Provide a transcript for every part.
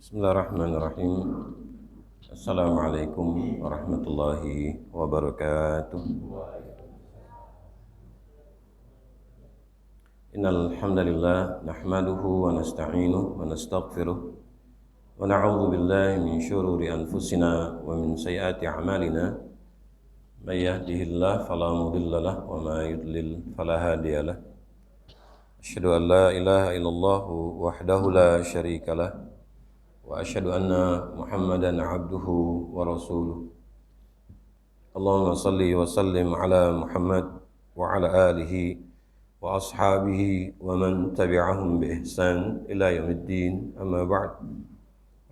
Bismillahirrahmanirrahim. Assalamualaikum warahmatullahi wabarakatuh. Innal hamdalillah nahmaduhu wa nasta'inuhu wa nastaghfiruh wa na'udzu billahi min shururi anfusina wa min sayyiati a'malina. May yahdihillahu fala mudilla lahu wa may yudlil fala hadiya lahu. Asyhadu an la ilaha illallah wahdahu la syarika lahu wa asyhadu anna Muhammadan abduhu wa rasuluh. Allahumma salli wa sallim ala Muhammad wa ala alihi wa ashabihi wa man tabi'ahum bi ihsan ila yaumiddin. Amma ba'd.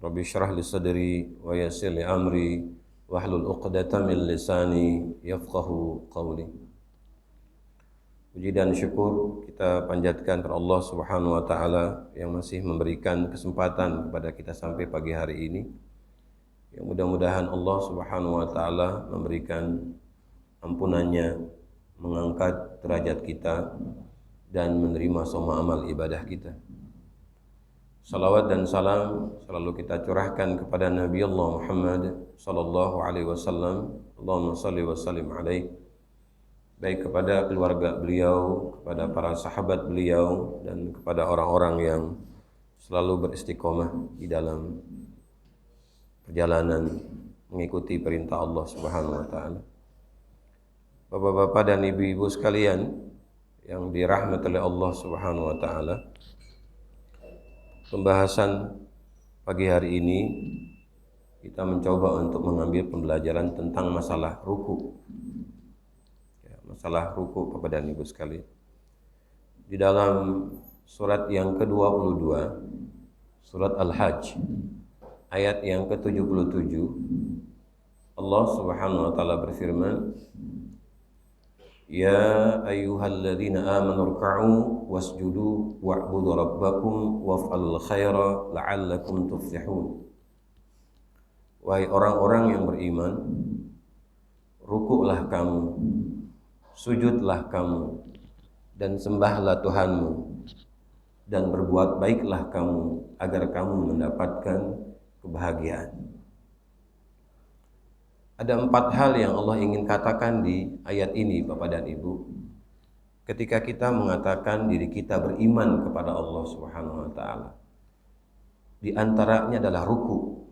Rabbi shrah li sadri wa yassir li amri wahlul 'uqdatam min lisani yafqahu qawli. Puji dan syukur kita panjatkan kepada Allah Subhanahu wa taala yang masih memberikan kesempatan kepada kita sampai pagi hari ini. Yang mudah-mudahan Allah Subhanahu wa taala memberikan ampunannya, mengangkat derajat kita dan menerima semua amal ibadah kita. Salawat dan salam selalu kita curahkan kepada Nabi Allah Muhammad sallallahu alaihi wasallam. Allahumma shalli wa sallim alaihi, baik kepada keluarga beliau, kepada para sahabat beliau, dan kepada orang-orang yang selalu beristiqomah di dalam perjalanan mengikuti perintah Allah Subhanahu wa taala. Bapak-bapak dan ibu-ibu sekalian yang dirahmati oleh Allah Subhanahu wa taala, pembahasan pagi hari ini kita mencoba untuk mengambil pembelajaran tentang masalah ruku. Masalah ruku Bapak dan Ibu sekalian. Di dalam surat yang ke-22, surat Al-Hajj, ayat yang ke-77, Allah Subhanahu wa taala berfirman, Ya ayyuhalladzina amanu ruk'u wasjudu wa'budu rabbakum waf'alul khaira la'allakum tuflihun. Wahai orang-orang yang beriman, rukuklah kamu, sujudlah kamu, dan sembahlah Tuhanmu, dan berbuat baiklah kamu agar kamu mendapatkan kebahagiaan. Ada 4 hal yang Allah ingin katakan di ayat ini Bapak dan Ibu, ketika kita mengatakan diri kita beriman kepada Allah Subhanahu wa taala. Di antaranya adalah ruku.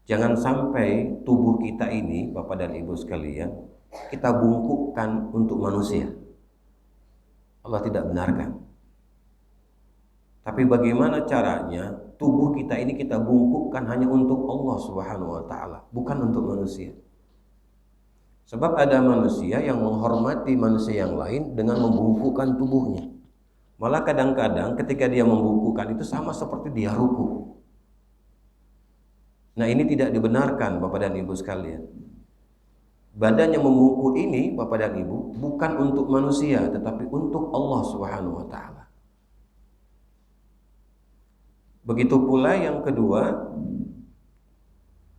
Jangan sampai tubuh kita ini Bapak dan Ibu sekalian kita bungkukkan untuk manusia. Allah tidak benarkan. Tapi bagaimana caranya tubuh kita ini kita bungkukkan hanya untuk Allah Subhanahu wa taala, bukan untuk manusia. Sebab ada manusia yang menghormati manusia yang lain dengan membungkukkan tubuhnya. Malah kadang-kadang ketika dia membungkukkan itu sama seperti dia ruku. Nah, ini tidak dibenarkan Bapak dan Ibu sekalian. Badan yang membungkuk ini Bapak dan Ibu bukan untuk manusia tetapi untuk Allah Subhanahu wa taala. Begitu pula yang kedua,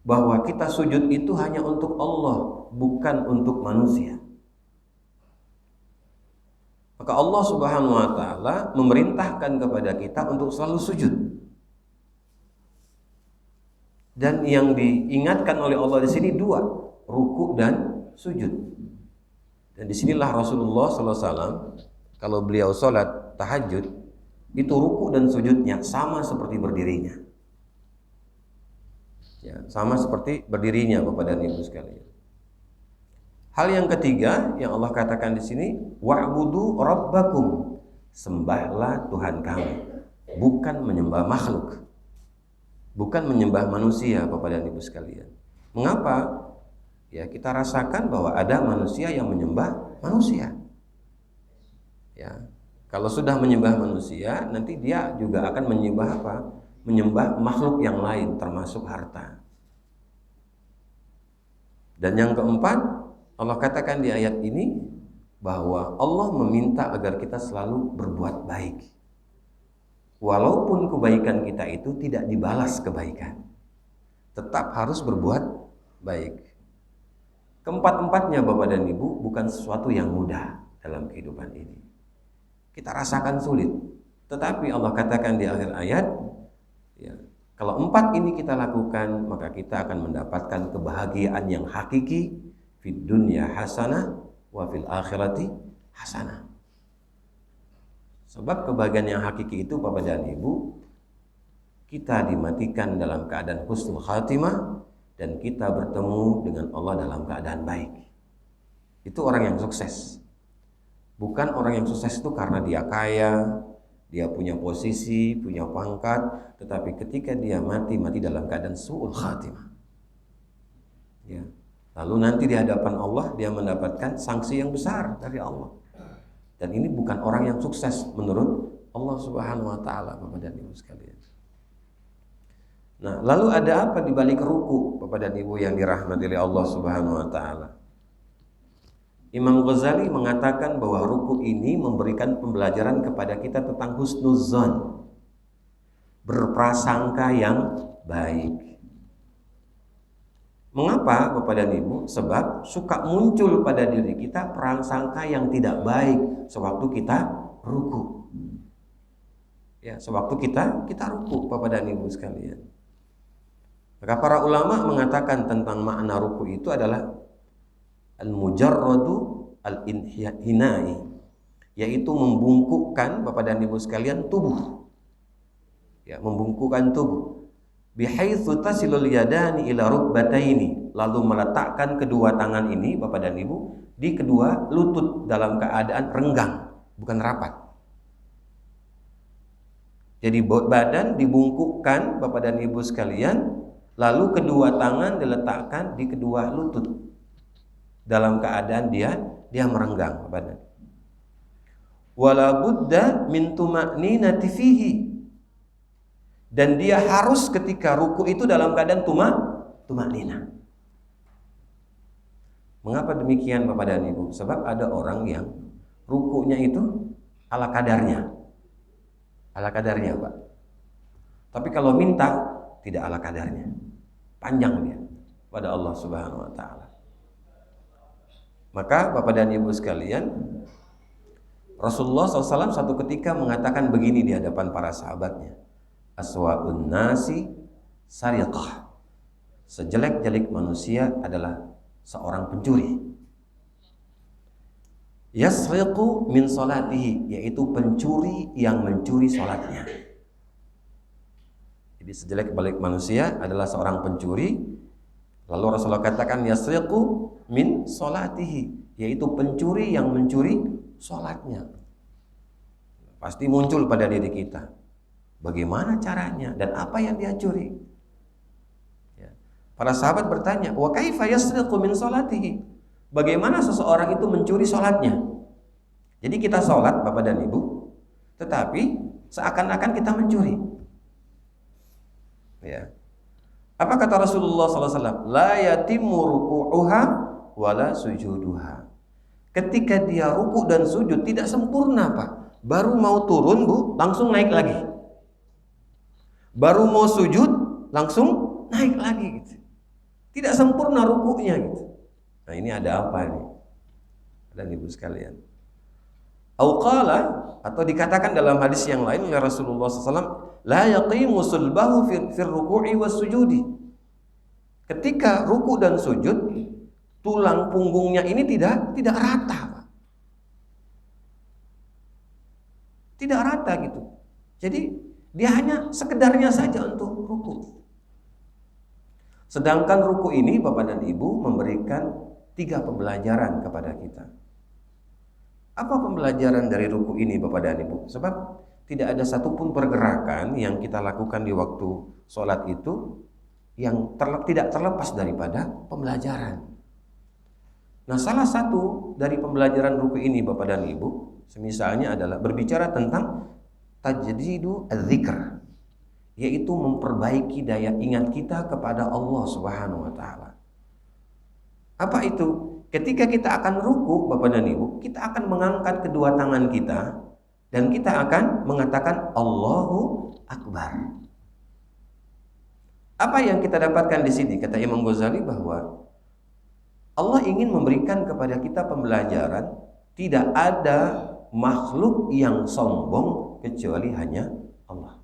bahwa kita sujud itu hanya untuk Allah, bukan untuk manusia. Maka Allah Subhanahu wa taala memerintahkan kepada kita untuk selalu sujud. Dan yang diingatkan oleh Allah di sini 2, ruku dan sujud. Dan disinilah Rasulullah SAW kalau beliau sholat tahajud itu ruku dan sujudnya sama seperti berdirinya. Ya, sama seperti berdirinya Bapak dan Ibu sekalian. Hal yang ketiga yang Allah katakan di sini, wa'budu rabbakum, sembahlah Tuhan kamu, bukan menyembah makhluk, bukan menyembah manusia Bapak dan Ibu sekalian. Mengapa? Ya, kita rasakan bahwa ada manusia yang menyembah manusia. Ya, kalau sudah menyembah manusia, nanti dia juga akan menyembah apa? Menyembah makhluk yang lain, termasuk harta. Dan yang keempat, Allah katakan di ayat ini bahwa Allah meminta agar kita selalu berbuat baik. Walaupun kebaikan kita itu tidak dibalas kebaikan, tetap harus berbuat baik. Keempat-empatnya Bapak dan Ibu bukan sesuatu yang mudah dalam kehidupan ini. Kita rasakan sulit. Tetapi Allah katakan di akhir ayat, Ya. Kalau 4 ini kita lakukan, maka kita akan mendapatkan kebahagiaan yang hakiki fid dunya hasanah wa fil akhirati hasanah. Sebab kebahagiaan yang hakiki itu Bapak dan Ibu, kita dimatikan dalam keadaan husnul khatimah dan kita bertemu dengan Allah dalam keadaan baik. Itu orang yang sukses. Bukan orang yang sukses itu karena dia kaya, dia punya posisi, punya pangkat, tetapi ketika dia mati dalam keadaan su'ul khatimah. Ya. Lalu nanti di hadapan Allah dia mendapatkan sanksi yang besar dari Allah. Dan ini bukan orang yang sukses menurut Allah Subhanahu wa taala, Bapak dan Ibu sekalian. Nah, lalu ada apa di balik ruku, Bapak dan Ibu yang dirahmati oleh Allah Subhanahu wa taala? Imam Ghazali mengatakan bahwa ruku ini memberikan pembelajaran kepada kita tentang husnuzon, berprasangka yang baik. Mengapa Bapak dan Ibu? Sebab suka muncul pada diri kita prasangka yang tidak baik sewaktu kita ruku. Ya, sewaktu kita ruku, Bapak dan Ibu sekalian. Maka para ulama mengatakan tentang makna ruku itu adalah al-mujarradu al-inhinai, yaitu membungkukkan Bapak dan Ibu sekalian tubuh. Ya, membungkukkan tubuh. Bihaitsu tasilul yadani ila rukbataini, lalu meletakkan kedua tangan ini Bapak dan Ibu di kedua lutut dalam keadaan renggang, bukan rapat. Jadi badan dibungkukkan Bapak dan Ibu sekalian, lalu kedua tangan diletakkan di kedua lutut dalam keadaan dia merenggang badan. Wala budda min tuma'ninati fihi, dan dia harus ketika ruku itu dalam keadaan tuma'ninah. Mengapa demikian Bapak dan Ibu? Sebab ada orang yang rukunya itu ala kadarnya. Ala kadarnya, Pak. Tapi kalau minta tidak ala kadarnya. Panjang dia pada Allah Subhanahu wa taala. Maka Bapak dan Ibu sekalian, Rasulullah SAW satu ketika mengatakan begini di hadapan para sahabatnya, aswa'un nasi sariqah, sejelek-jelek manusia adalah seorang pencuri. Yasriqu min salatihi, yaitu pencuri yang mencuri salatnya. Jadi sejelek-jelek manusia adalah seorang pencuri. Lalu Rasulullah katakan yasriqu min salatihi, yaitu pencuri yang mencuri salatnya. Pasti muncul pada diri kita, bagaimana caranya dan apa yang dia curi. Ya. Para sahabat bertanya, wa kaifa yasriqu min salatihi? Bagaimana seseorang itu mencuri salatnya? Jadi kita salat Bapak dan Ibu, tetapi seakan-akan kita mencuri. Ya. Apa kata Rasulullah SAW? La yatimmu ruku'uha wala sujuduha. Ketika dia ruku dan sujud tidak sempurna, Pak. Baru mau turun, Bu, langsung naik lagi. Baru mau sujud, langsung naik lagi gitu. Tidak sempurna rukunya gitu. Nah, ini ada apa nih? Dan Ibu sekalian. Auqala, atau dikatakan dalam hadis yang lain oleh Rasulullah SAW, la yaqimu sulbahu fir ruku'i was sujudi. Ketika ruku dan sujud, tulang punggungnya ini tidak rata, Pak. Tidak rata gitu. Jadi dia hanya sekedarnya saja untuk ruku. Sedangkan ruku ini Bapak dan Ibu memberikan 3 pembelajaran kepada kita. Apa pembelajaran dari ruku ini Bapak dan Ibu? Sebab tidak ada satupun pergerakan yang kita lakukan di waktu sholat itu yang tidak terlepas daripada pembelajaran. Nah, salah satu dari pembelajaran ruku ini Bapak dan Ibu, semisalnya adalah berbicara tentang tajdidu az-zikr, yaitu memperbaiki daya ingat kita kepada Allah Subhanahu wa taala. Apa itu? Ketika kita akan ruku Bapak dan Ibu, kita akan mengangkat kedua tangan kita dan kita akan mengatakan Allahu Akbar. Apa yang kita dapatkan di sini? Kata Imam Ghazali bahwa Allah ingin memberikan kepada kita pembelajaran, tidak ada makhluk yang sombong kecuali hanya Allah.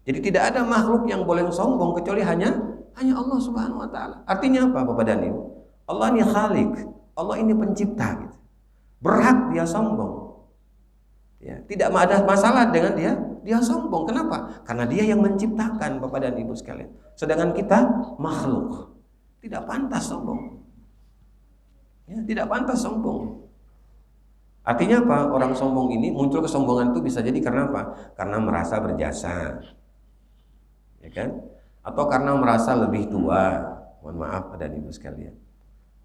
Jadi tidak ada makhluk yang boleh sombong kecuali hanya Allah Subhanahu wa taala. Artinya apa, Bapak dan Ibu? Allah ini Khalik, Allah ini pencipta gitu. Berhak dia sombong. Ya, tidak ada masalah dengan dia sombong. Kenapa? Karena dia yang menciptakan, Bapak dan Ibu sekalian. Sedangkan kita makhluk. Tidak pantas sombong. Ya, tidak pantas sombong. Artinya apa? Orang sombong ini muncul kesombongan itu bisa jadi karena apa? Karena merasa berjasa. Ya kan? Atau karena merasa lebih tua. Mohon maaf Bapak dan Ibu sekalian.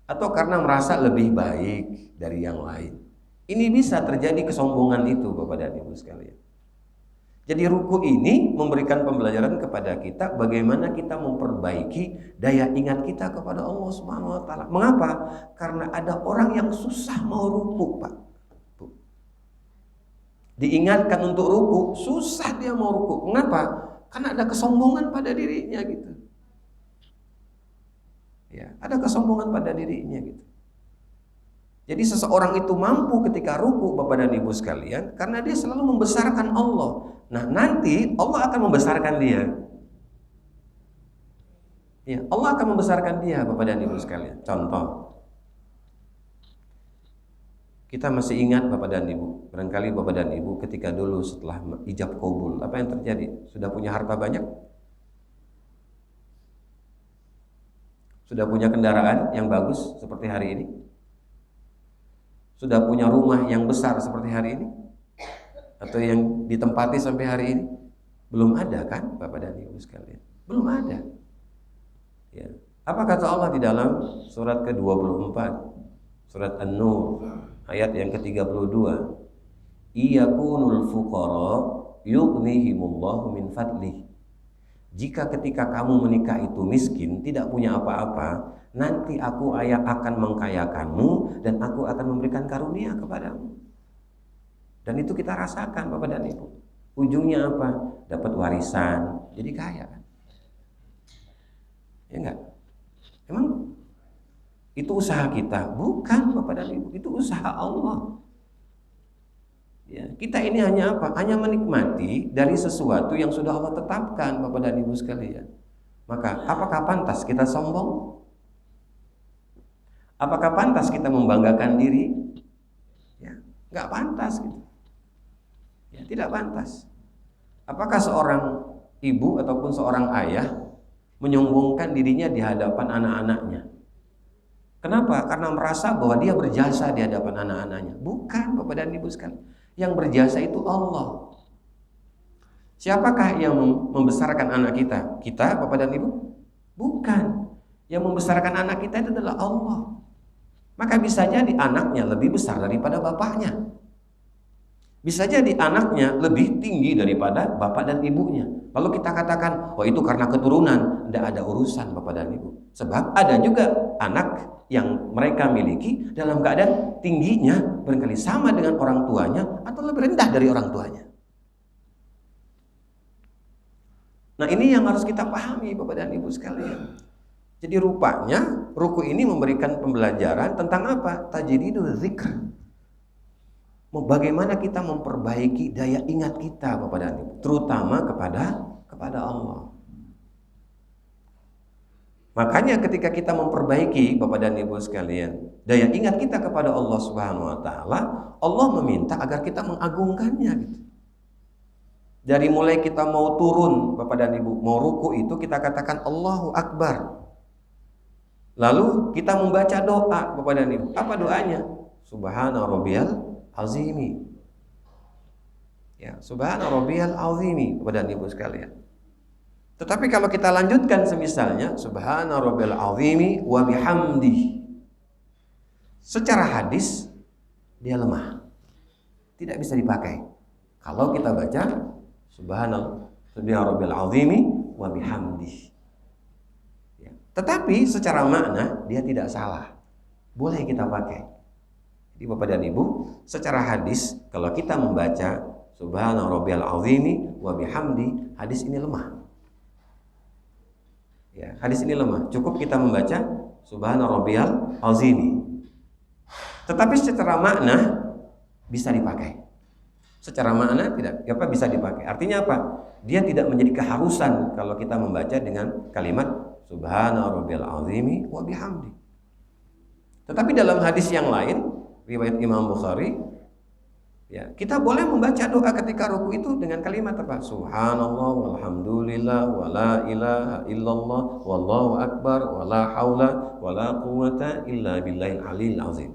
Atau karena merasa lebih baik dari yang lain. Ini bisa terjadi kesombongan itu Bapak dan Ibu sekalian. Jadi ruku ini memberikan pembelajaran kepada kita bagaimana kita memperbaiki daya ingat kita kepada Allah Subhanahu wa taala. Mengapa? Karena ada orang yang susah mau ruku, Pak. Diingatkan untuk ruku, susah dia mau ruku. Mengapa? Karena ada kesombongan pada dirinya gitu. Ya, ada kesombongan pada dirinya gitu. Jadi seseorang itu mampu ketika ruku Bapak dan Ibu sekalian karena dia selalu membesarkan Allah. Nah, nanti Allah akan membesarkan dia. Ya, Allah akan membesarkan dia Bapak dan Ibu sekalian. Contoh. Kita masih ingat Bapak dan Ibu, barangkali Bapak dan Ibu ketika dulu setelah ijab qabul, apa yang terjadi? Sudah punya harta banyak? Sudah punya kendaraan yang bagus seperti hari ini? Sudah punya rumah yang besar seperti hari ini? Atau yang ditempati sampai hari ini? Belum ada kan Bapak dan Ibu sekalian? Belum ada. Ya. Apa kata Allah di dalam surat ke-24? Surat An-Nur ayat yang ke-32. Iyakunul fuqara yughnihimullahu min fadlih. Jika ketika kamu menikah itu miskin, tidak punya apa-apa, nanti aku akan mengkayakanmu dan aku akan memberikan karunia kepadamu. Dan itu kita rasakan Bapak dan Ibu. Ujungnya apa? Dapat warisan, jadi kaya kan? Ya enggak? Emang itu usaha kita? Bukan Bapak dan Ibu, itu usaha Allah. Ya, kita ini hanya apa? Hanya menikmati dari sesuatu yang sudah Allah tetapkan Bapak dan Ibu sekalian. Maka apakah pantas kita sombong? Apakah pantas kita membanggakan diri? Ya, nggak pantas gitu. Ya, tidak pantas. Apakah seorang ibu ataupun seorang ayah menyombongkan dirinya di hadapan anak-anaknya? Kenapa? Karena merasa bahwa dia berjasa di hadapan anak-anaknya. Bukan Bapak dan Ibu sekalian. Yang berjasa itu Allah. Siapakah yang membesarkan anak kita? Kita Bapak dan Ibu? Bukan. Yang membesarkan anak kita itu adalah Allah. Maka bisa jadi anaknya lebih besar daripada bapaknya. Bisa jadi anaknya lebih tinggi daripada bapak dan ibunya. Lalu kita katakan, oh itu karena keturunan. Tidak ada urusan Bapak dan Ibu. Sebab ada juga anak yang mereka miliki dalam keadaan tingginya barangkali sama dengan orang tuanya atau lebih rendah dari orang tuanya. Nah, ini yang harus kita pahami Bapak dan Ibu sekalian. Jadi rupanya ruku ini memberikan pembelajaran tentang apa? Tajdidul dzikr. Bagaimana kita memperbaiki daya ingat kita Bapak dan Ibu, terutama kepada Allah. Makanya ketika kita memperbaiki Bapak dan Ibu sekalian, daya ingat kita kepada Allah Subhanahu wa taala, Allah meminta agar kita mengagungkannya gitu. Dari mulai kita mau turun Bapak dan Ibu, mau ruku itu kita katakan Allahu Akbar. Lalu kita membaca doa Bapak dan Ibu. Apa doanya? Subhana rabbiyal azimi. Ya, subhana rabbiyal azimi Bapak dan Ibu sekalian. Tetapi kalau kita lanjutkan semisalnya subhana rabbil azimi wa bihamdi. Secara hadis dia lemah. Tidak bisa dipakai. Kalau kita baca subhana rabbil azimi wa bihamdi. Ya. Tetapi secara makna dia tidak salah. Boleh kita pakai. Jadi Bapak dan Ibu, secara hadis kalau kita membaca subhana rabbil azimi wa bihamdi, hadis ini lemah. Ya, hadis ini lemah. Cukup kita membaca subhana rabbiyal azimi. Tetapi secara makna bisa dipakai. Secara makna tidak apa bisa dipakai. Artinya apa? Dia tidak menjadi keharusan kalau kita membaca dengan kalimat subhana rabbiyal azimi wa bihamdi. Tetapi dalam hadis yang lain riwayat Imam Bukhari, ya, kita boleh membaca doa ketika ruku itu dengan kalimat apa? Subhanallah walhamdulillah wala ilaha illallah wallahu akbar wala haula wala quwata illa billahil aliyil azim.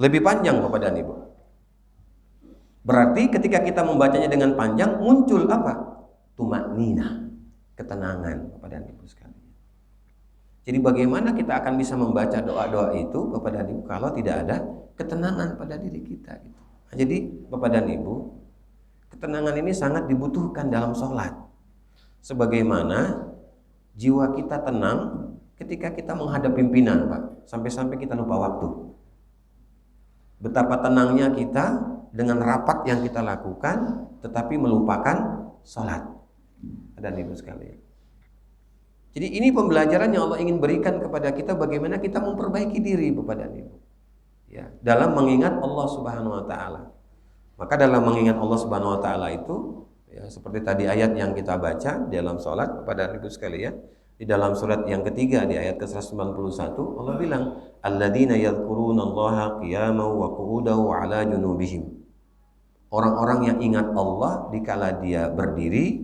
Lebih panjang Bapak dan Ibu. Berarti ketika kita membacanya dengan panjang muncul apa? Tumakninah, ketenangan Bapak dan Ibu sekalian. Jadi bagaimana kita akan bisa membaca doa-doa itu Bapak dan Ibu kalau tidak ada ketenangan pada diri kita gitu. Jadi Bapak dan Ibu, ketenangan ini sangat dibutuhkan dalam sholat. Sebagaimana jiwa kita tenang ketika kita menghadap pimpinan Pak, sampai-sampai kita lupa waktu. Betapa tenangnya kita dengan rapat yang kita lakukan, tetapi melupakan sholat. Dan Ibu sekalian. Jadi ini pembelajaran yang Allah ingin berikan kepada kita bagaimana kita memperbaiki diri Bapak dan Ibu. Ya, dalam mengingat Allah Subhanahu wa taala. Maka dalam mengingat Allah Subhanahu wa taala itu, ya, seperti tadi ayat yang kita baca dalam salat Bapak dan Ibu sekalian, di dalam surat yang ketiga di ayat ke-191 Allah bilang, alladzina yadhkurunallaha qiyaman wa qu'udan wa 'ala junubihim. Orang-orang yang ingat Allah dikala dia berdiri,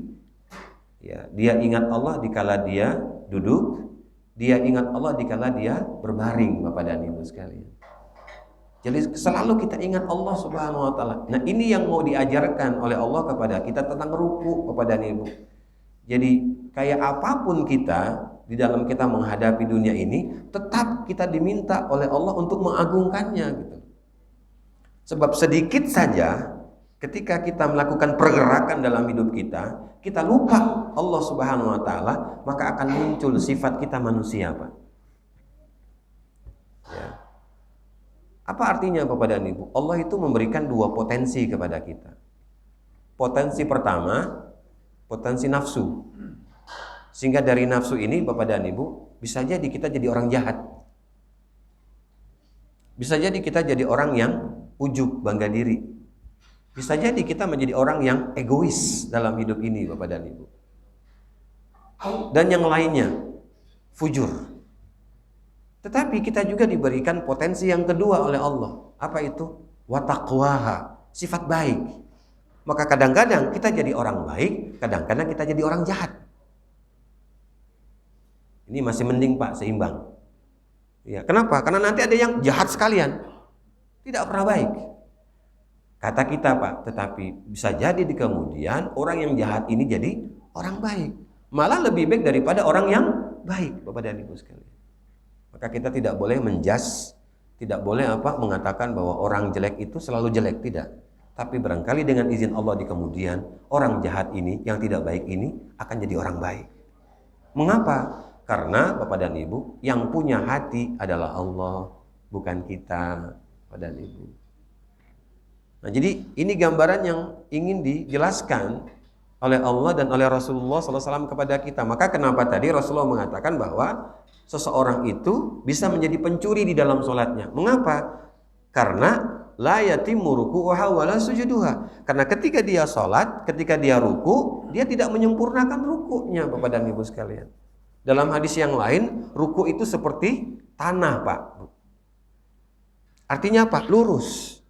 ya, dia ingat Allah dikala dia duduk, dia ingat Allah dikala dia berbaring Bapak dan Ibu sekalian. Jadi selalu kita ingat Allah Subhanahu wa taala. Nah, ini yang mau diajarkan oleh Allah kepada kita tentang ruku Bapak dan Ibu. Jadi kayak apapun kita di dalam kita menghadapi dunia ini, tetap kita diminta oleh Allah untuk mengagungkannya gitu. Sebab sedikit saja ketika kita melakukan pergerakan dalam hidup kita, kita lupa Allah Subhanahu wa taala, maka akan muncul sifat kita manusia, Pak. Ya. Apa artinya Bapak dan Ibu? Allah itu memberikan dua potensi kepada kita. Potensi pertama, potensi nafsu. Sehingga dari nafsu ini Bapak dan Ibu, bisa jadi kita jadi orang jahat. Bisa jadi kita jadi orang yang ujub, bangga diri. Bisa jadi kita menjadi orang yang egois dalam hidup ini Bapak dan Ibu. Dan yang lainnya, fujur. Tetapi kita juga diberikan potensi yang kedua oleh Allah. Apa itu? Wa taqwaha, sifat baik. Maka kadang-kadang kita jadi orang baik, kadang-kadang kita jadi orang jahat. Ini masih mending Pak, seimbang. Ya, kenapa? Karena nanti ada yang jahat sekalian, tidak pernah baik. Kata kita Pak, tetapi bisa jadi di kemudian orang yang jahat ini jadi orang baik. Malah lebih baik daripada orang yang baik, Bapak dan Ibu sekalian. Maka kita tidak boleh menjudge, tidak boleh mengatakan bahwa orang jelek itu selalu jelek, tidak. Tapi barangkali dengan izin Allah di kemudian, orang jahat ini, yang tidak baik ini akan jadi orang baik. Mengapa? Karena Bapak dan Ibu, yang punya hati adalah Allah, bukan kita, Bapak dan Ibu. Nah, jadi ini gambaran yang ingin dijelaskan oleh Allah dan oleh Rasulullah SAW kepada kita. Maka kenapa tadi Rasulullah mengatakan bahwa seseorang itu bisa menjadi pencuri di dalam sholatnya. Mengapa? Karena la yatimmu ruku'uha wa la sujuduha. Karena ketika dia sholat, ketika dia ruku, dia tidak menyempurnakan rukunya, Bapak dan Ibu sekalian. Dalam hadis yang lain, ruku itu seperti tanah, Pak. Artinya apa? Lurus.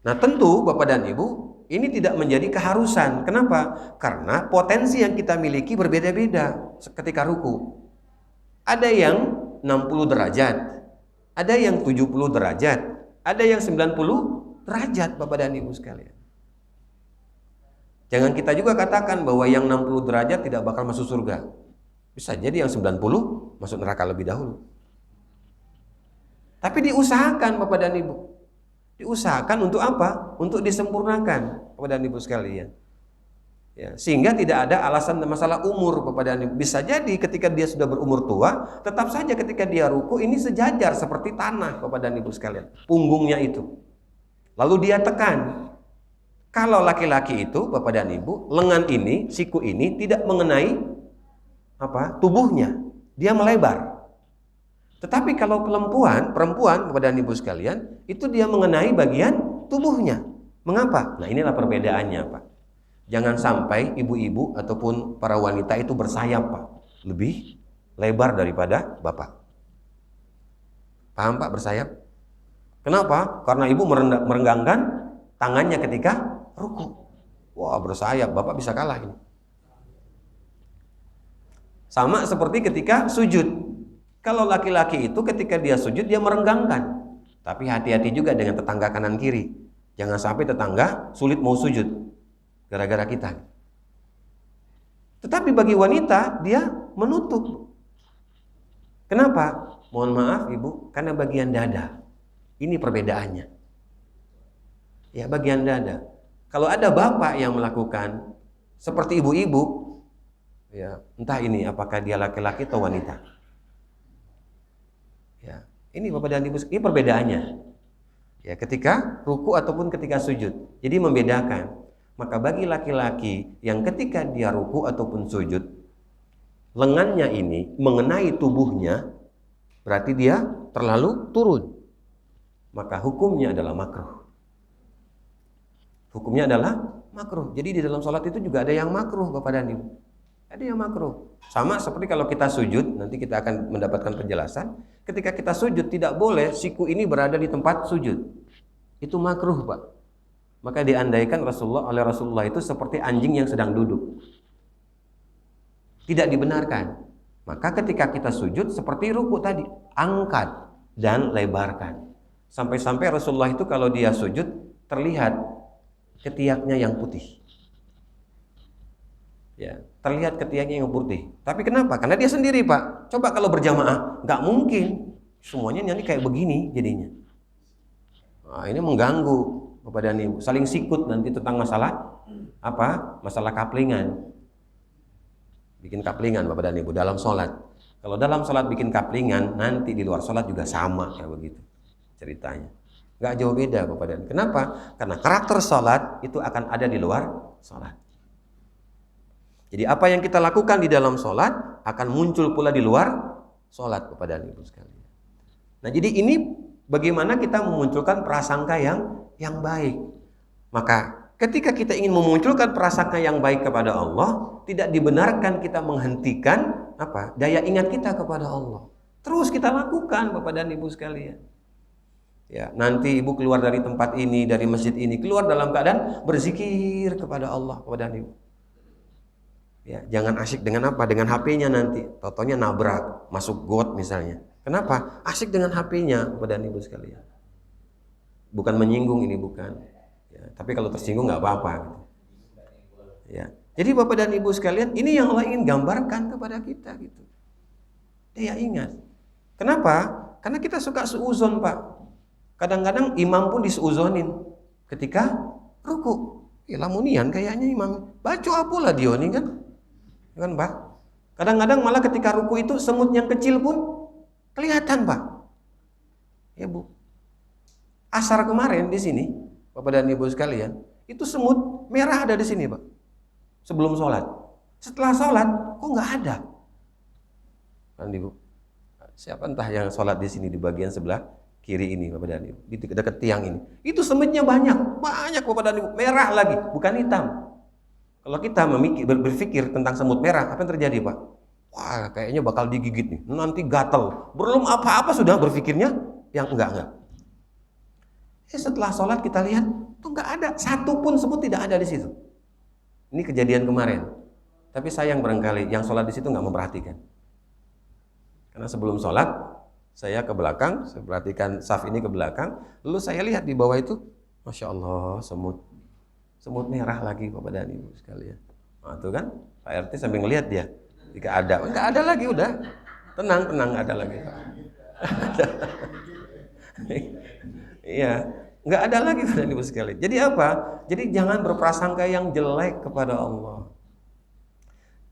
Nah, tentu Bapak dan Ibu, ini tidak menjadi keharusan. Kenapa? Karena potensi yang kita miliki berbeda-beda ketika ruku. Ada yang 60 derajat, ada yang 70 derajat, ada yang 90 derajat Bapak dan Ibu sekalian. Jangan kita juga katakan bahwa yang 60 derajat tidak bakal masuk surga. Bisa jadi yang 90 masuk neraka lebih dahulu. Tapi diusahakan Bapak dan Ibu. Diusahakan untuk apa? Untuk disempurnakan Bapak dan Ibu sekalian. Ya, sehingga tidak ada alasan masalah umur Bapak dan Ibu. Bisa jadi ketika dia sudah berumur tua, tetap saja ketika dia ruku ini sejajar seperti tanah Bapak dan Ibu sekalian. Punggungnya itu. Lalu dia tekan. Kalau laki-laki itu Bapak dan Ibu, lengan ini, siku ini tidak mengenai tubuhnya. Dia melebar. Tetapi kalau perempuan Bapak dan Ibu sekalian, itu dia mengenai bagian tubuhnya. Mengapa? Nah, inilah perbedaannya, Pak. Jangan sampai ibu-ibu ataupun para wanita itu bersayap, Pak. Lebih lebar daripada bapak. Paham, Pak, bersayap? Kenapa? Karena ibu merenggangkan tangannya ketika ruku. Wah, bersayap, bapak bisa kalah ini. Sama seperti ketika sujud. Kalau laki-laki itu ketika dia sujud dia merenggangkan. Tapi hati-hati juga dengan tetangga kanan kiri. Jangan sampai tetangga sulit mau sujud gara-gara kita. Tetapi bagi wanita dia menutup. Kenapa? Mohon maaf Ibu, karena bagian dada. Ini perbedaannya. Ya, bagian dada. Kalau ada bapak yang melakukan seperti ibu-ibu, ya, entah ini apakah dia laki-laki atau wanita. Ya, ini Bapak dan Ibu, ini perbedaannya. Ya, ketika ruku ataupun ketika sujud. Jadi membedakan. Maka bagi laki-laki yang ketika dia ruku ataupun sujud, lengannya ini mengenai tubuhnya, berarti dia terlalu turun. Maka hukumnya adalah makruh. Hukumnya adalah makruh. Jadi di dalam sholat itu juga ada yang makruh, Bapak dan Ibu. Ada yang makruh. Sama seperti kalau kita sujud, nanti kita akan mendapatkan penjelasan. Ketika kita sujud tidak boleh siku ini berada di tempat sujud. Itu makruh, Pak. Maka diandaikan oleh Rasulullah itu seperti anjing yang sedang duduk. Tidak dibenarkan. Maka ketika kita sujud seperti ruku tadi, angkat dan lebarkan. Sampai-sampai Rasulullah itu kalau dia sujud terlihat ketiaknya yang putih. Ya, terlihat ketiaknya yang putih. Tapi kenapa? Karena dia sendiri, Pak. Coba kalau berjamaah, nggak mungkin. Semuanya nanti kayak begini jadinya. Nah, ini mengganggu Bapak dan Ibu. Saling sikut nanti tentang masalah apa? Masalah kaplingan. Bikin kaplingan Bapak dan Ibu dalam sholat. Kalau dalam sholat bikin kaplingan, nanti di luar sholat juga sama kayak begitu ceritanya. Nggak jauh beda Bapak dan Ibu. Kenapa? Karena karakter sholat itu akan ada di luar sholat. Jadi apa yang kita lakukan di dalam sholat akan muncul pula di luar sholat kepada Ibu sekalian. Nah, jadi ini bagaimana kita memunculkan prasangka yang baik. Maka ketika kita ingin memunculkan prasangka yang baik kepada Allah, tidak dibenarkan kita menghentikan apa? Daya ingat kita kepada Allah. Terus kita lakukan Bapak dan Ibu sekalian. Ya, nanti Ibu keluar dari tempat ini, dari masjid ini, keluar dalam keadaan berzikir kepada Allah Bapak dan Ibu. Ya, jangan asyik dengan apa? Dengan HP-nya nanti. Totonya nabrak, masuk got misalnya. Kenapa? Asyik dengan HP-nya, Bapak dan Ibu sekalian. Bukan menyinggung ini, bukan. Ya, tapi kalau tersinggung nggak apa-apa. Gitu. Ya. Jadi Bapak dan Ibu sekalian, ini yang Allah ingin gambarkan kepada kita gitu. Daya ingat. Kenapa? Karena kita suka suuzon, Pak. Kadang-kadang imam pun disuuzonin ketika ruku. Ya lamunian kayaknya imam. Baca apalah dia nih kan? Kan Pak? Kadang-kadang malah ketika ruku itu semut yang kecil pun kelihatan, Pak. Ya, Bu. Asar kemarin di sini, Bapak dan Ibu sekalian, itu semut merah ada di sini, Pak. Sebelum sholat. Setelah sholat, kok nggak ada? Kan Ibu. Siapa entah yang sholat di sini di bagian sebelah kiri ini, Bapak dan Ibu, di dekat tiang ini. Itu semutnya banyak Bapak dan Ibu, merah lagi, bukan hitam. Kalau kita berpikir tentang semut merah, apa yang terjadi, Pak? Wah, kayaknya bakal digigit nih, nanti gatal. Belum apa-apa sudah berpikirnya yang enggak. Setelah sholat kita lihat, tuh enggak ada, satu pun semut tidak ada di situ. Ini kejadian kemarin. Tapi sayang barangkali yang sholat di situ enggak memperhatikan. Karena sebelum sholat, saya ke belakang, saya perhatikan saf ini ke belakang, lalu saya lihat di bawah itu, Masya Allah, semut merah lagi Bapak dan Ibu sekalian. Nah, itu kan Pak RT sambil ngelihat dia. Jika ada, enggak ada lagi udah. Tenang, enggak ada lagi. Iya, enggak ada lagi Bapak dan Ibu sekalian. Jadi apa? Jadi jangan berprasangka yang jelek kepada Allah.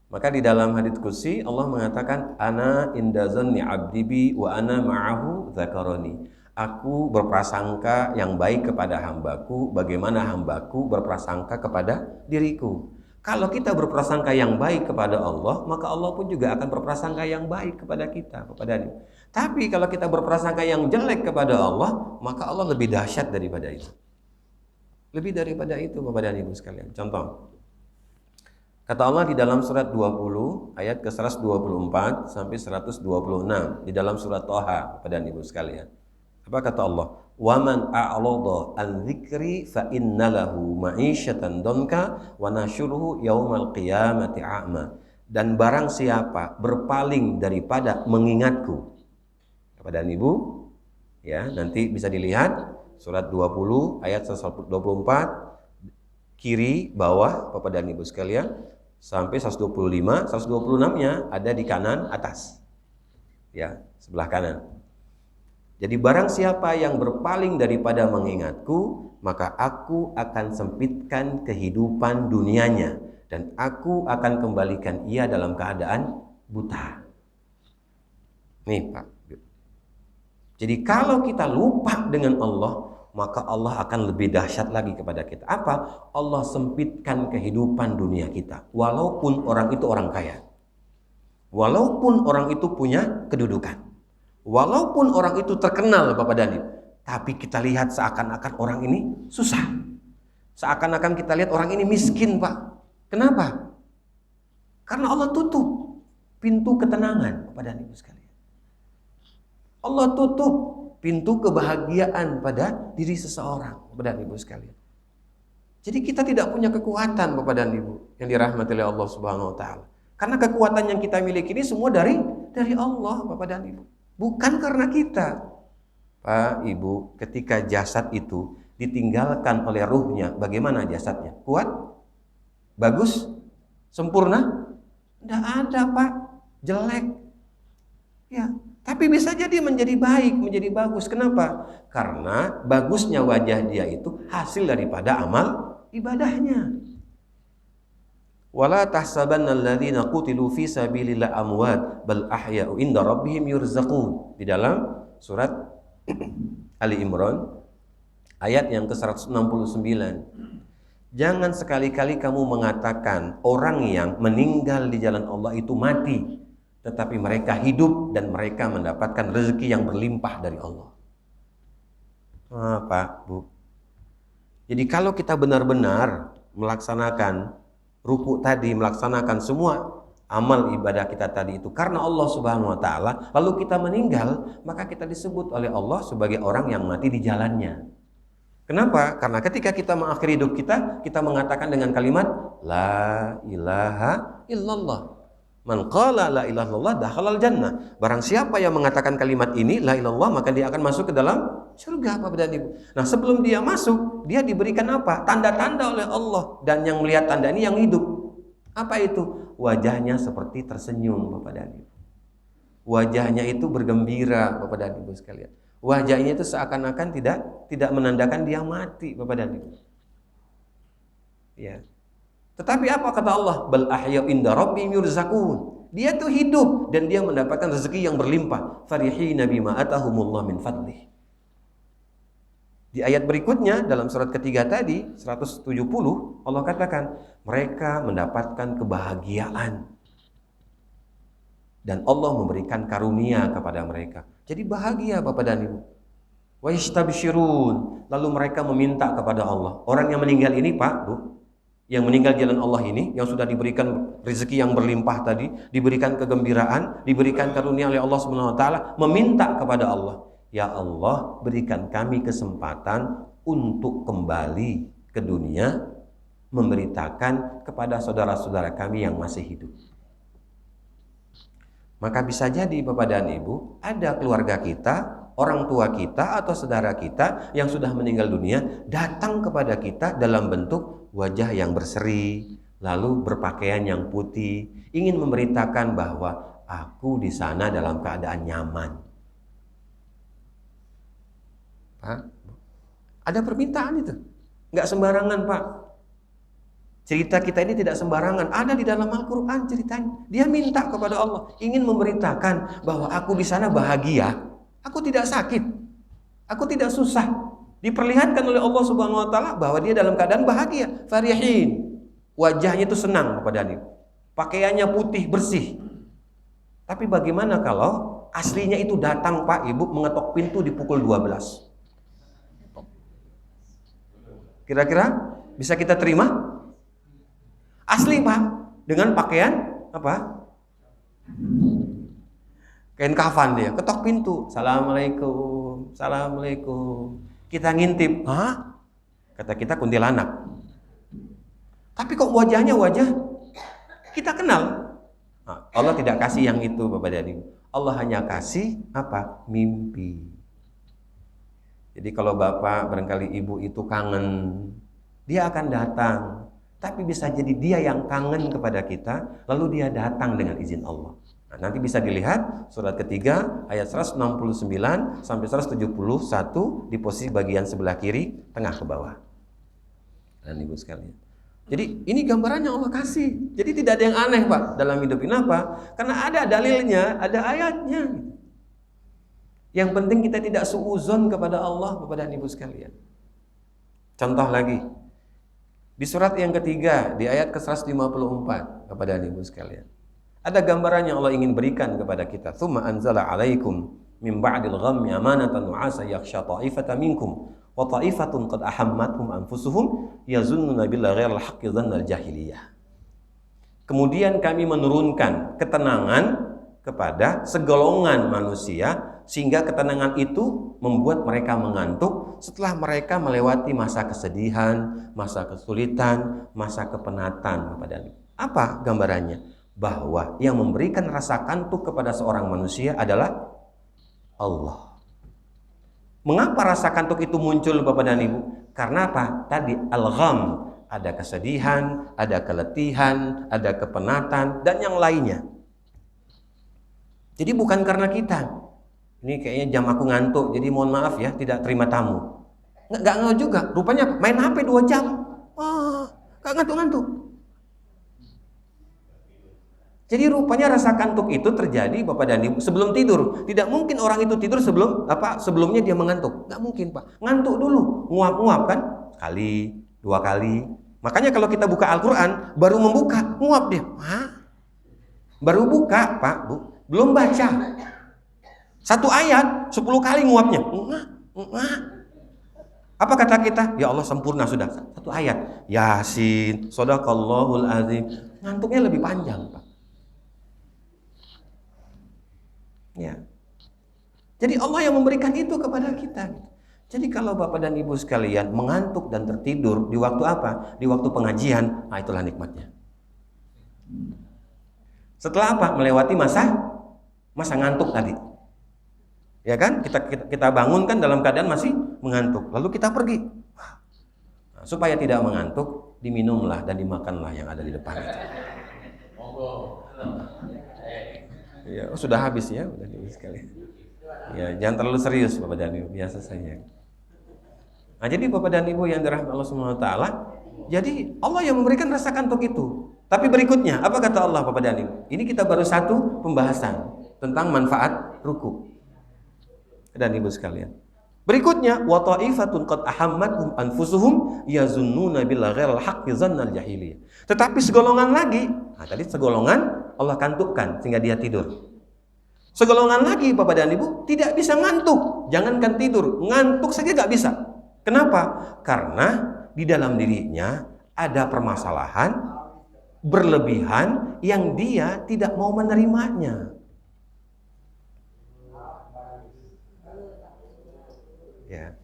Maka di dalam hadits qudsi Allah mengatakan ana inda zanni 'abdi bi wa ana ma'ahu dzakarani. Aku berprasangka yang baik kepada hambaku bagaimana hambaku berprasangka kepada diriku. Kalau kita berprasangka yang baik kepada Allah, maka Allah pun juga akan berprasangka yang baik kepada kita, kepada dia. Tapi kalau kita berprasangka yang jelek kepada Allah, maka Allah lebih dahsyat daripada itu. Lebih daripada itu Bapak dan Ibu sekalian. Contoh. Kata Allah di dalam surat 20 ayat ke 124 sampai 126 di dalam surat Thaha Bapak dan Ibu sekalian. Apa kata Allah? Wa man a'rada an dzikri fa innalahu ma'isyatan donka wa nasyuruhu yaumal qiyamati a'ma. Dan barang siapa berpaling daripada mengingatku. Bapak dan Ibu, ya, nanti bisa dilihat surat 20 ayat 124 kiri bawah Bapak dan Ibu sekalian sampai 125, 126-nya ada di kanan atas. Ya, sebelah kanan. Jadi barang siapa yang berpaling daripada mengingatku, maka aku akan sempitkan kehidupan dunianya dan aku akan kembalikan ia dalam keadaan buta. Nih Pak. Jadi kalau kita lupa dengan Allah, maka Allah akan lebih dahsyat lagi kepada kita. Apa? Allah sempitkan kehidupan dunia kita. Walaupun orang itu orang kaya. Walaupun orang itu punya kedudukan. Walaupun orang itu terkenal Bapak dan Ibu. Tapi kita lihat seakan-akan orang ini susah. Seakan-akan kita lihat orang ini miskin Pak. Kenapa? Karena Allah tutup pintu ketenangan Bapak dan Ibu sekalian. Allah tutup pintu kebahagiaan pada diri seseorang Bapak dan Ibu sekalian. Jadi kita tidak punya kekuatan Bapak dan Ibu yang dirahmati oleh Allah Subhanahu wa taala. Karena kekuatan yang kita miliki ini semua dari Allah Bapak dan Ibu. Bukan karena kita. Pak, Ibu, ketika jasad itu ditinggalkan oleh ruhnya, bagaimana jasadnya? Kuat? Bagus? Sempurna? Tidak ada Pak, jelek. Ya, tapi bisa jadi menjadi baik, menjadi bagus. Kenapa? Karena bagusnya wajah dia itu hasil daripada amal ibadahnya. Wala tahsabanna alladziina qutilu fi sabilillah amwat bal ahya'u inda rabbihim yurzaqun. Di dalam surat Ali Imran ayat yang ke-169. Jangan sekali-kali kamu mengatakan orang yang meninggal di jalan Allah itu mati, tetapi mereka hidup dan mereka mendapatkan rezeki yang berlimpah dari Allah. Pak, Bu. Jadi kalau kita benar-benar melaksanakan ruku tadi, melaksanakan semua amal ibadah kita tadi itu karena Allah Subhanahu wa taala, lalu kita meninggal, maka kita disebut oleh Allah sebagai orang yang mati di jalannya. Kenapa? Karena ketika kita mengakhiri hidup kita mengatakan dengan kalimat la ilaha illallah. Man qala la ilaha illallah dakhalal jannah. Barang siapa yang mengatakan kalimat ini la ilaha illallah, maka dia akan masuk ke dalam surga Bapak dan Ibu. Nah, sebelum dia masuk, dia diberikan apa? Tanda-tanda oleh Allah, dan yang melihat tanda ini yang hidup. Apa itu? Wajahnya seperti tersenyum Bapak dan Ibu. Wajahnya itu bergembira Bapak dan Ibu sekalian. Wajahnya itu seakan-akan tidak menandakan dia mati Bapak dan Ibu. Ya. Tetapi apa kata Allah? Bal ahya'u inda rabbihim yurzaqun. Dia tuh hidup dan dia mendapatkan rezeki yang berlimpah. Farihina bima atahumullah min fadlih. Di ayat berikutnya dalam surat ketiga tadi 170 Allah katakan mereka mendapatkan kebahagiaan dan Allah memberikan karunia kepada mereka. Jadi bahagia Bapak dan Ibu. Wa yastabsyirun. Lalu mereka meminta kepada Allah. Orang yang meninggal ini Pak, Bu, yang meninggal jalan Allah ini, yang sudah diberikan rezeki yang berlimpah tadi, diberikan kegembiraan, diberikan karunia oleh Allah Subhanahu wa taala, meminta kepada Allah, ya Allah, berikan kami kesempatan untuk kembali ke dunia, memberitakan kepada saudara-saudara kami yang masih hidup. Maka bisa jadi Bapak dan Ibu, ada keluarga kita, orang tua kita atau saudara kita yang sudah meninggal dunia datang kepada kita dalam bentuk wajah yang berseri, lalu berpakaian yang putih, ingin memberitakan bahwa aku di sana dalam keadaan nyaman. Pak, ada permintaan itu, nggak sembarangan Pak. Cerita kita ini tidak sembarangan, ada di dalam Al-Quran ceritanya. Dia minta kepada Allah, ingin memberitakan bahwa aku di sana bahagia, aku tidak sakit, aku tidak susah. Diperlihatkan oleh Allah Subhanahu wa taala bahwa dia dalam keadaan bahagia, farihin. Wajahnya itu senang Bapak dan Ibu. Pakaiannya putih bersih. Tapi bagaimana kalau aslinya itu datang Pak Ibu mengetok pintu di pukul 12? Kira-kira bisa kita terima? Asli Pak, dengan pakaian apa? Kain kafan dia, ketok pintu. Assalamualaikum, assalamualaikum. Kita ngintip, hah? Kata kita kuntilanak. Tapi kok wajahnya wajah kita kenal. Nah, Allah tidak kasih yang itu Bapak dan Ibu. Allah hanya kasih apa? Mimpi. Jadi kalau Bapak barangkali Ibu itu kangen, dia akan datang. Tapi bisa jadi dia yang kangen kepada kita, lalu dia datang dengan izin Allah. Nah, nanti bisa dilihat surat ketiga ayat 169 sampai 171 di posisi bagian sebelah kiri, tengah ke bawah. Dan Ibu sekalian. Jadi ini gambarannya Allah kasih. Jadi tidak ada yang aneh Pak dalam hidup ini. Apa? Karena ada dalilnya, ada ayatnya. Yang penting kita tidak suuzon kepada Allah, Bapak dan Ibu sekalian. Contoh lagi. Di surat yang ketiga, di ayat ke-154, Bapak dan Ibu sekalian. Ada gambaran yang Allah ingin berikan kepada kita. Tsumma anzala 'alaikum min ba'dil ghammi amanatan wa 'asa yakhsha ta'ifatan minkum wa ta'ifatun qad ahammathum anfusuhum yazunnuna billahi ghairal haqqi dzannal jahiliyah. Kemudian kami menurunkan ketenangan kepada segolongan manusia sehingga ketenangan itu membuat mereka mengantuk setelah mereka melewati masa kesedihan, masa kesulitan, masa kepenatan. Apa gambarannya? Bahwa yang memberikan rasa kantuk kepada seorang manusia adalah Allah. Mengapa rasa kantuk itu muncul Bapak dan Ibu? Karena apa? Tadi al-gham, ada kesedihan, ada keletihan, ada kepenatan, dan yang lainnya. Jadi bukan karena kita. Ini kayaknya jam aku ngantuk, jadi mohon maaf ya, tidak terima tamu. Nggak juga, rupanya main HP 2 jam. Nggak ngantuk-ngantuk. Jadi rupanya rasa kantuk itu terjadi Bapak dan Ibu sebelum tidur. Tidak mungkin orang itu tidur sebelumnya dia mengantuk. Nggak mungkin Pak. Ngantuk dulu, nguap-nguap kan? Sekali, 2 kali. Makanya kalau kita buka Al-Quran, baru membuka, nguap dia. Hah? Baru buka Pak, Bu. Belum baca. 1 ayat, 10 kali nguapnya. Apa kata kita? Ya Allah sempurna sudah. 1 ayat. Yasin, Shadaqallahul Azim. Ngantuknya lebih panjang Pak. Ya. Jadi Allah yang memberikan itu kepada kita. Jadi kalau Bapak dan Ibu sekalian mengantuk dan tertidur di waktu apa? Di waktu pengajian, nah itulah nikmatnya. Setelah apa? Melewati masa ngantuk tadi. Ya kan? Kita bangun kan dalam keadaan masih mengantuk. Lalu kita pergi. Nah, supaya tidak mengantuk, diminumlah dan dimakanlah yang ada di depan itu. Ya, sudah habis ya, udah habis sekali. Ya, jangan terlalu serius Bapak dan Ibu, biasa saja. Nah, jadi Bapak dan Ibu yang dirahmati Allah Subhanahu wa taala, jadi Allah yang memberikan rasa kantuk itu. Tapi berikutnya, apa kata Allah Bapak dan Ibu? Ini kita baru satu pembahasan tentang manfaat ruku. Dan Ibu sekalian. Berikutnya, wa ta'ifatun qad ahammathum anfusuhum yazunnuna billahi ghairal haqqi dzannal jahiliyah. Tetapi segolongan lagi, nah tadi segolongan Allah kantukkan sehingga dia tidur. Segolongan lagi Bapak dan Ibu tidak bisa ngantuk. Jangankan tidur, ngantuk saja nggak bisa. Kenapa? Karena di dalam dirinya ada permasalahan berlebihan yang dia tidak mau menerimanya. Ya.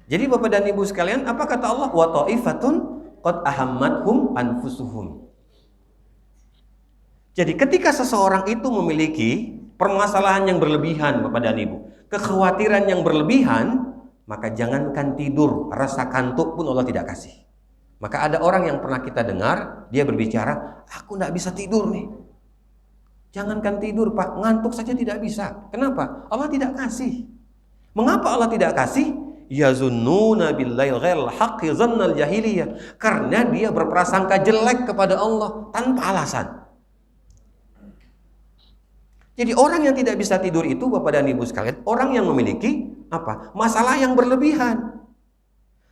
Jadi Bapak dan Ibu sekalian, apa kata Allah? Wa ta'ifatun qad ahammathum anfusuhum. Jadi ketika seseorang itu memiliki permasalahan yang berlebihan Bapak dan Ibu, kekhawatiran yang berlebihan, maka jangankan tidur, rasa kantuk pun Allah tidak kasih. Maka ada orang yang pernah kita dengar, dia berbicara, aku tidak bisa tidur nih. Jangankan tidur Pak, ngantuk saja tidak bisa. Kenapa? Allah tidak kasih. Mengapa Allah tidak kasih? Yazunnuna billahi ghairal haqqi dzannal jahiliyah. Karena dia berprasangka jelek kepada Allah tanpa alasan. Jadi orang yang tidak bisa tidur itu Bapak dan Ibu sekalian, orang yang memiliki apa? Masalah yang berlebihan.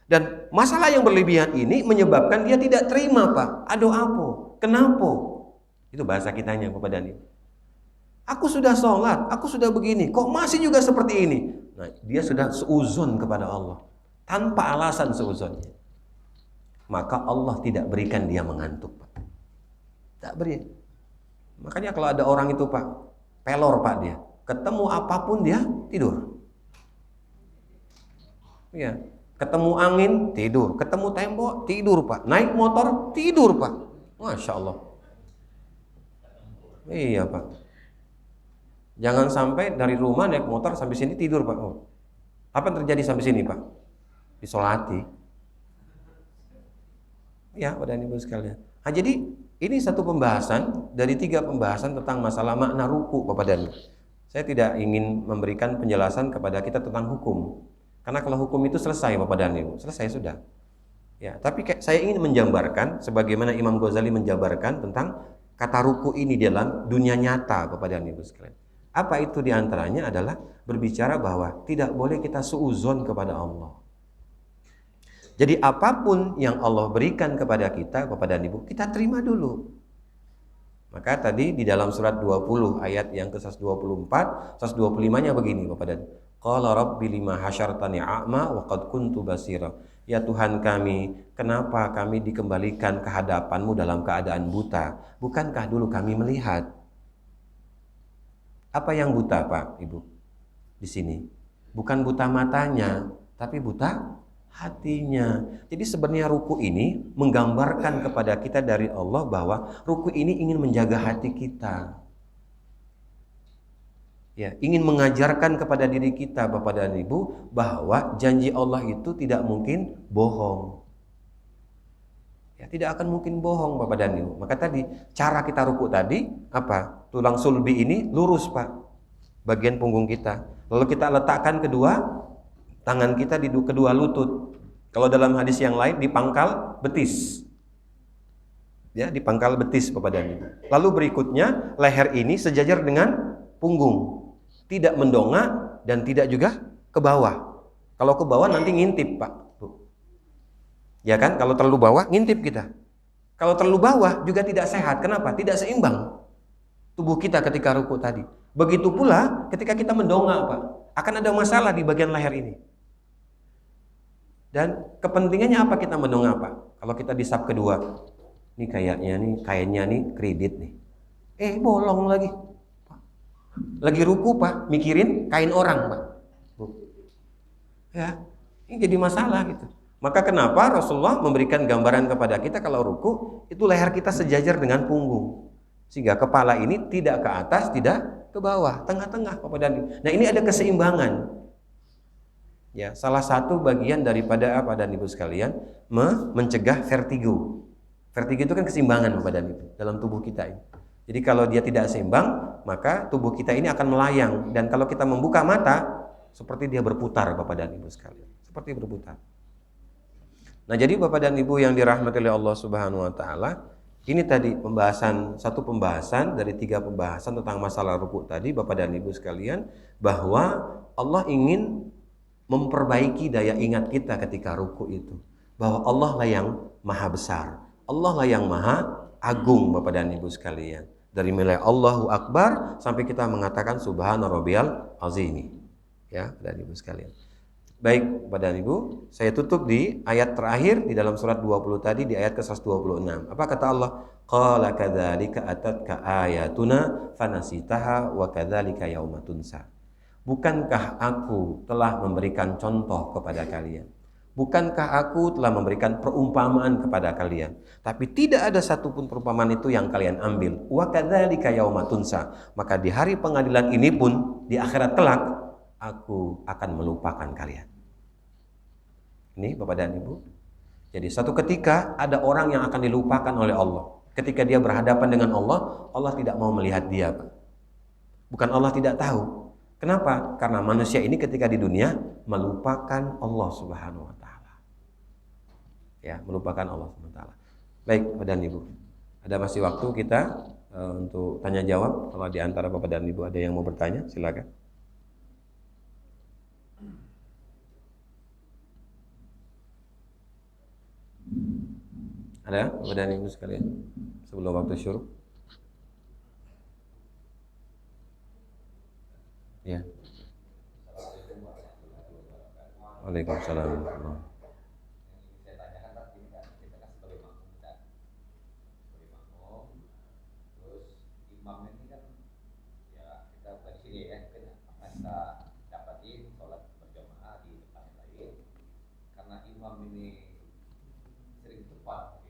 Dan masalah yang berlebihan ini menyebabkan dia tidak terima Pak. Aduh apa? Kenapa? Itu bahasa kitanya Bapak dan Ibu. Aku sudah sholat, aku sudah begini, kok masih juga seperti ini? Nah, dia sudah seuzon kepada Allah tanpa alasan seuzonnya. maka Allah tidak berikan dia mengantuk, Pak. Tak beri. Makanya kalau ada orang itu, Pak, pelor, Pak, dia ketemu apapun dia tidur. Ya, ketemu angin tidur, ketemu tembok tidur, Pak, naik motor tidur, Pak. Masya Allah. Iya, Pak. Jangan sampai dari rumah naik motor sampai sini tidur, Pak. Oh. Apa yang terjadi sampai sini, Pak? Disolati. Ya, Bapak dan Ibu sekalian. Nah, jadi ini satu pembahasan dari 3 pembahasan tentang masalah makna ruku, Bapak dan Ibu. Saya tidak ingin memberikan penjelasan kepada kita tentang hukum. Karena kalau hukum itu selesai, Bapak dan Ibu, selesai sudah. Ya, tapi saya ingin menjabarkan sebagaimana Imam Ghazali menjabarkan tentang kata ruku ini dalam dunia nyata, Bapak dan Ibu sekalian. Apa itu diantaranya adalah berbicara bahwa tidak boleh kita suuzon kepada Allah. Jadi apapun yang Allah berikan kepada kita, Bapak dan Ibu, kita terima dulu. Maka tadi di dalam surat 20 ayat yang ke-124, 125-nya begini, Bapak dan Ibu. Qala rabbi lima hasyartani a'ma wa qad kuntu basira. Ya Tuhan kami, kenapa kami dikembalikan ke hadapan-Mu dalam keadaan buta? Bukankah dulu kami melihat? Apa yang buta, Pak, Ibu? Di sini. Bukan buta matanya, tapi buta hatinya. Jadi sebenarnya ruku ini menggambarkan kepada kita dari Allah bahwa ruku ini ingin menjaga hati kita. Ya, ingin mengajarkan kepada diri kita, Bapak dan Ibu, bahwa janji Allah itu tidak mungkin bohong. Ya, tidak akan mungkin bohong, Bapak dan Ibu. Maka tadi cara kita ruku tadi apa? Tulang sulbi ini lurus, Pak. Bagian punggung kita. Lalu kita letakkan kedua tangan kita di kedua lutut. Kalau dalam hadis yang lain di pangkal betis. Ya, di pangkal betis, Bapak dan Ibu. Lalu berikutnya leher ini sejajar dengan punggung. Tidak mendongak dan tidak juga ke bawah. Kalau ke bawah nanti ngintip, Pak. Ya kan? Kalau terlalu bawah ngintip kita. Kalau terlalu bawah juga tidak sehat. Kenapa? Tidak seimbang tubuh kita ketika ruku tadi. Begitu pula ketika kita mendongak, Pak. Akan ada masalah di bagian leher ini. Dan kepentingannya apa kita mendongak, Pak? Kalau kita di saf kedua, ini kayaknya nih kredit nih. Bolong lagi. Lagi ruku, Pak, mikirin kain orang, Pak. Ya, ini jadi masalah gitu. Maka kenapa Rasulullah memberikan gambaran kepada kita kalau ruku itu leher kita sejajar dengan punggung. Sehingga kepala ini tidak ke atas, tidak ke bawah, tengah-tengah, Bapak dan Ibu. Nah, ini ada keseimbangan. Ya, salah satu bagian daripada apa dan Ibu sekalian, mencegah vertigo. Vertigo itu kan keseimbangan, Bapak dan Ibu, dalam tubuh kita ini. Jadi kalau dia tidak seimbang, maka tubuh kita ini akan melayang. Dan kalau kita membuka mata, seperti dia berputar, Bapak dan Ibu sekalian. Seperti berputar. Nah, jadi Bapak dan Ibu yang dirahmati oleh Allah Subhanahu wa taala, ini tadi satu pembahasan dari 3 pembahasan tentang masalah ruku tadi, Bapak dan Ibu sekalian, bahwa Allah ingin memperbaiki daya ingat kita ketika ruku itu. Bahwa Allah lah yang maha besar. Allah lah yang maha agung, Bapak dan Ibu sekalian. Dari mulai Allahu Akbar sampai kita mengatakan Subhana Rabbiyal Azimi. Ya, dan Ibu sekalian. Baik, Bapak dan Ibu, saya tutup di ayat terakhir di dalam surat 20 tadi, di ayat ke-126. Apa kata Allah? Qala kadzalika atatka ayatuna fanasitaha wa kadzalika yauma tunsa. Bukankah aku telah memberikan contoh kepada kalian? Bukankah aku telah memberikan perumpamaan kepada kalian? Tapi tidak ada satupun perumpamaan itu yang kalian ambil. Wa kadzalika yauma tunsa. Maka di hari pengadilan ini pun, di akhirat kelak, aku akan melupakan kalian. Ini Bapak dan Ibu. Jadi satu ketika ada orang yang akan dilupakan oleh Allah. Ketika dia berhadapan dengan Allah, Allah tidak mau melihat dia, Pak. Bukan Allah tidak tahu. Kenapa? Karena manusia ini ketika di dunia melupakan Allah Subhanahu wa taala. Ya, melupakan Allah Subhanahu wa taala. Baik, Bapak dan Ibu. Ada masih waktu kita untuk tanya jawab. Kalau di antara Bapak dan Ibu ada yang mau bertanya, silakan. Ada Bapak dan Ibu sekalian sebelum waktu syuruk? Ya. Waalaikumsalam. imam ini sering tepat,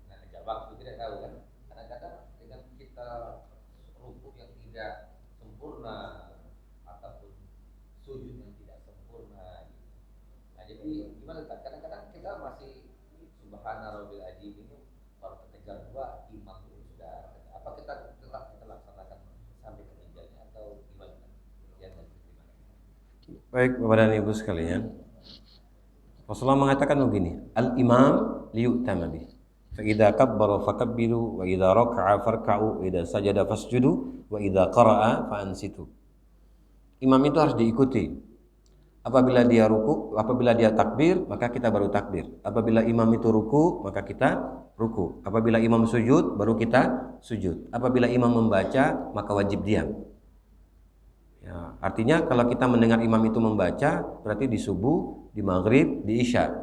nah jawab itu tidak tahu kan. Kadang-kadang dengan kita rukuk yang tidak sempurna ataupun sujud yang tidak sempurna. Nah jadi gimana kan? Kadang-kadang kita masih subhana rabbil azim ini baru kejar dua imam itu sudah. Apa kita laksanakan sampai ketiganya atau gimana? Ya, Baik Bapak dan Ibu sekalian, Rasulullah mengatakan begini, al-imam liyu'tama bih. Fa idza kabbara fakabbiru wa idza raka'a farka'u wa idza sajada fasjudu wa idza qara'a fa'ansitu. Imam itu harus diikuti. Apabila dia ruku, apabila dia takbir, maka kita baru takbir. Apabila imam itu ruku, maka kita ruku. Apabila imam sujud, baru kita sujud. Apabila imam membaca, maka wajib diam. Ya, artinya kalau kita mendengar imam itu membaca, berarti di subuh, di maghrib, di isya,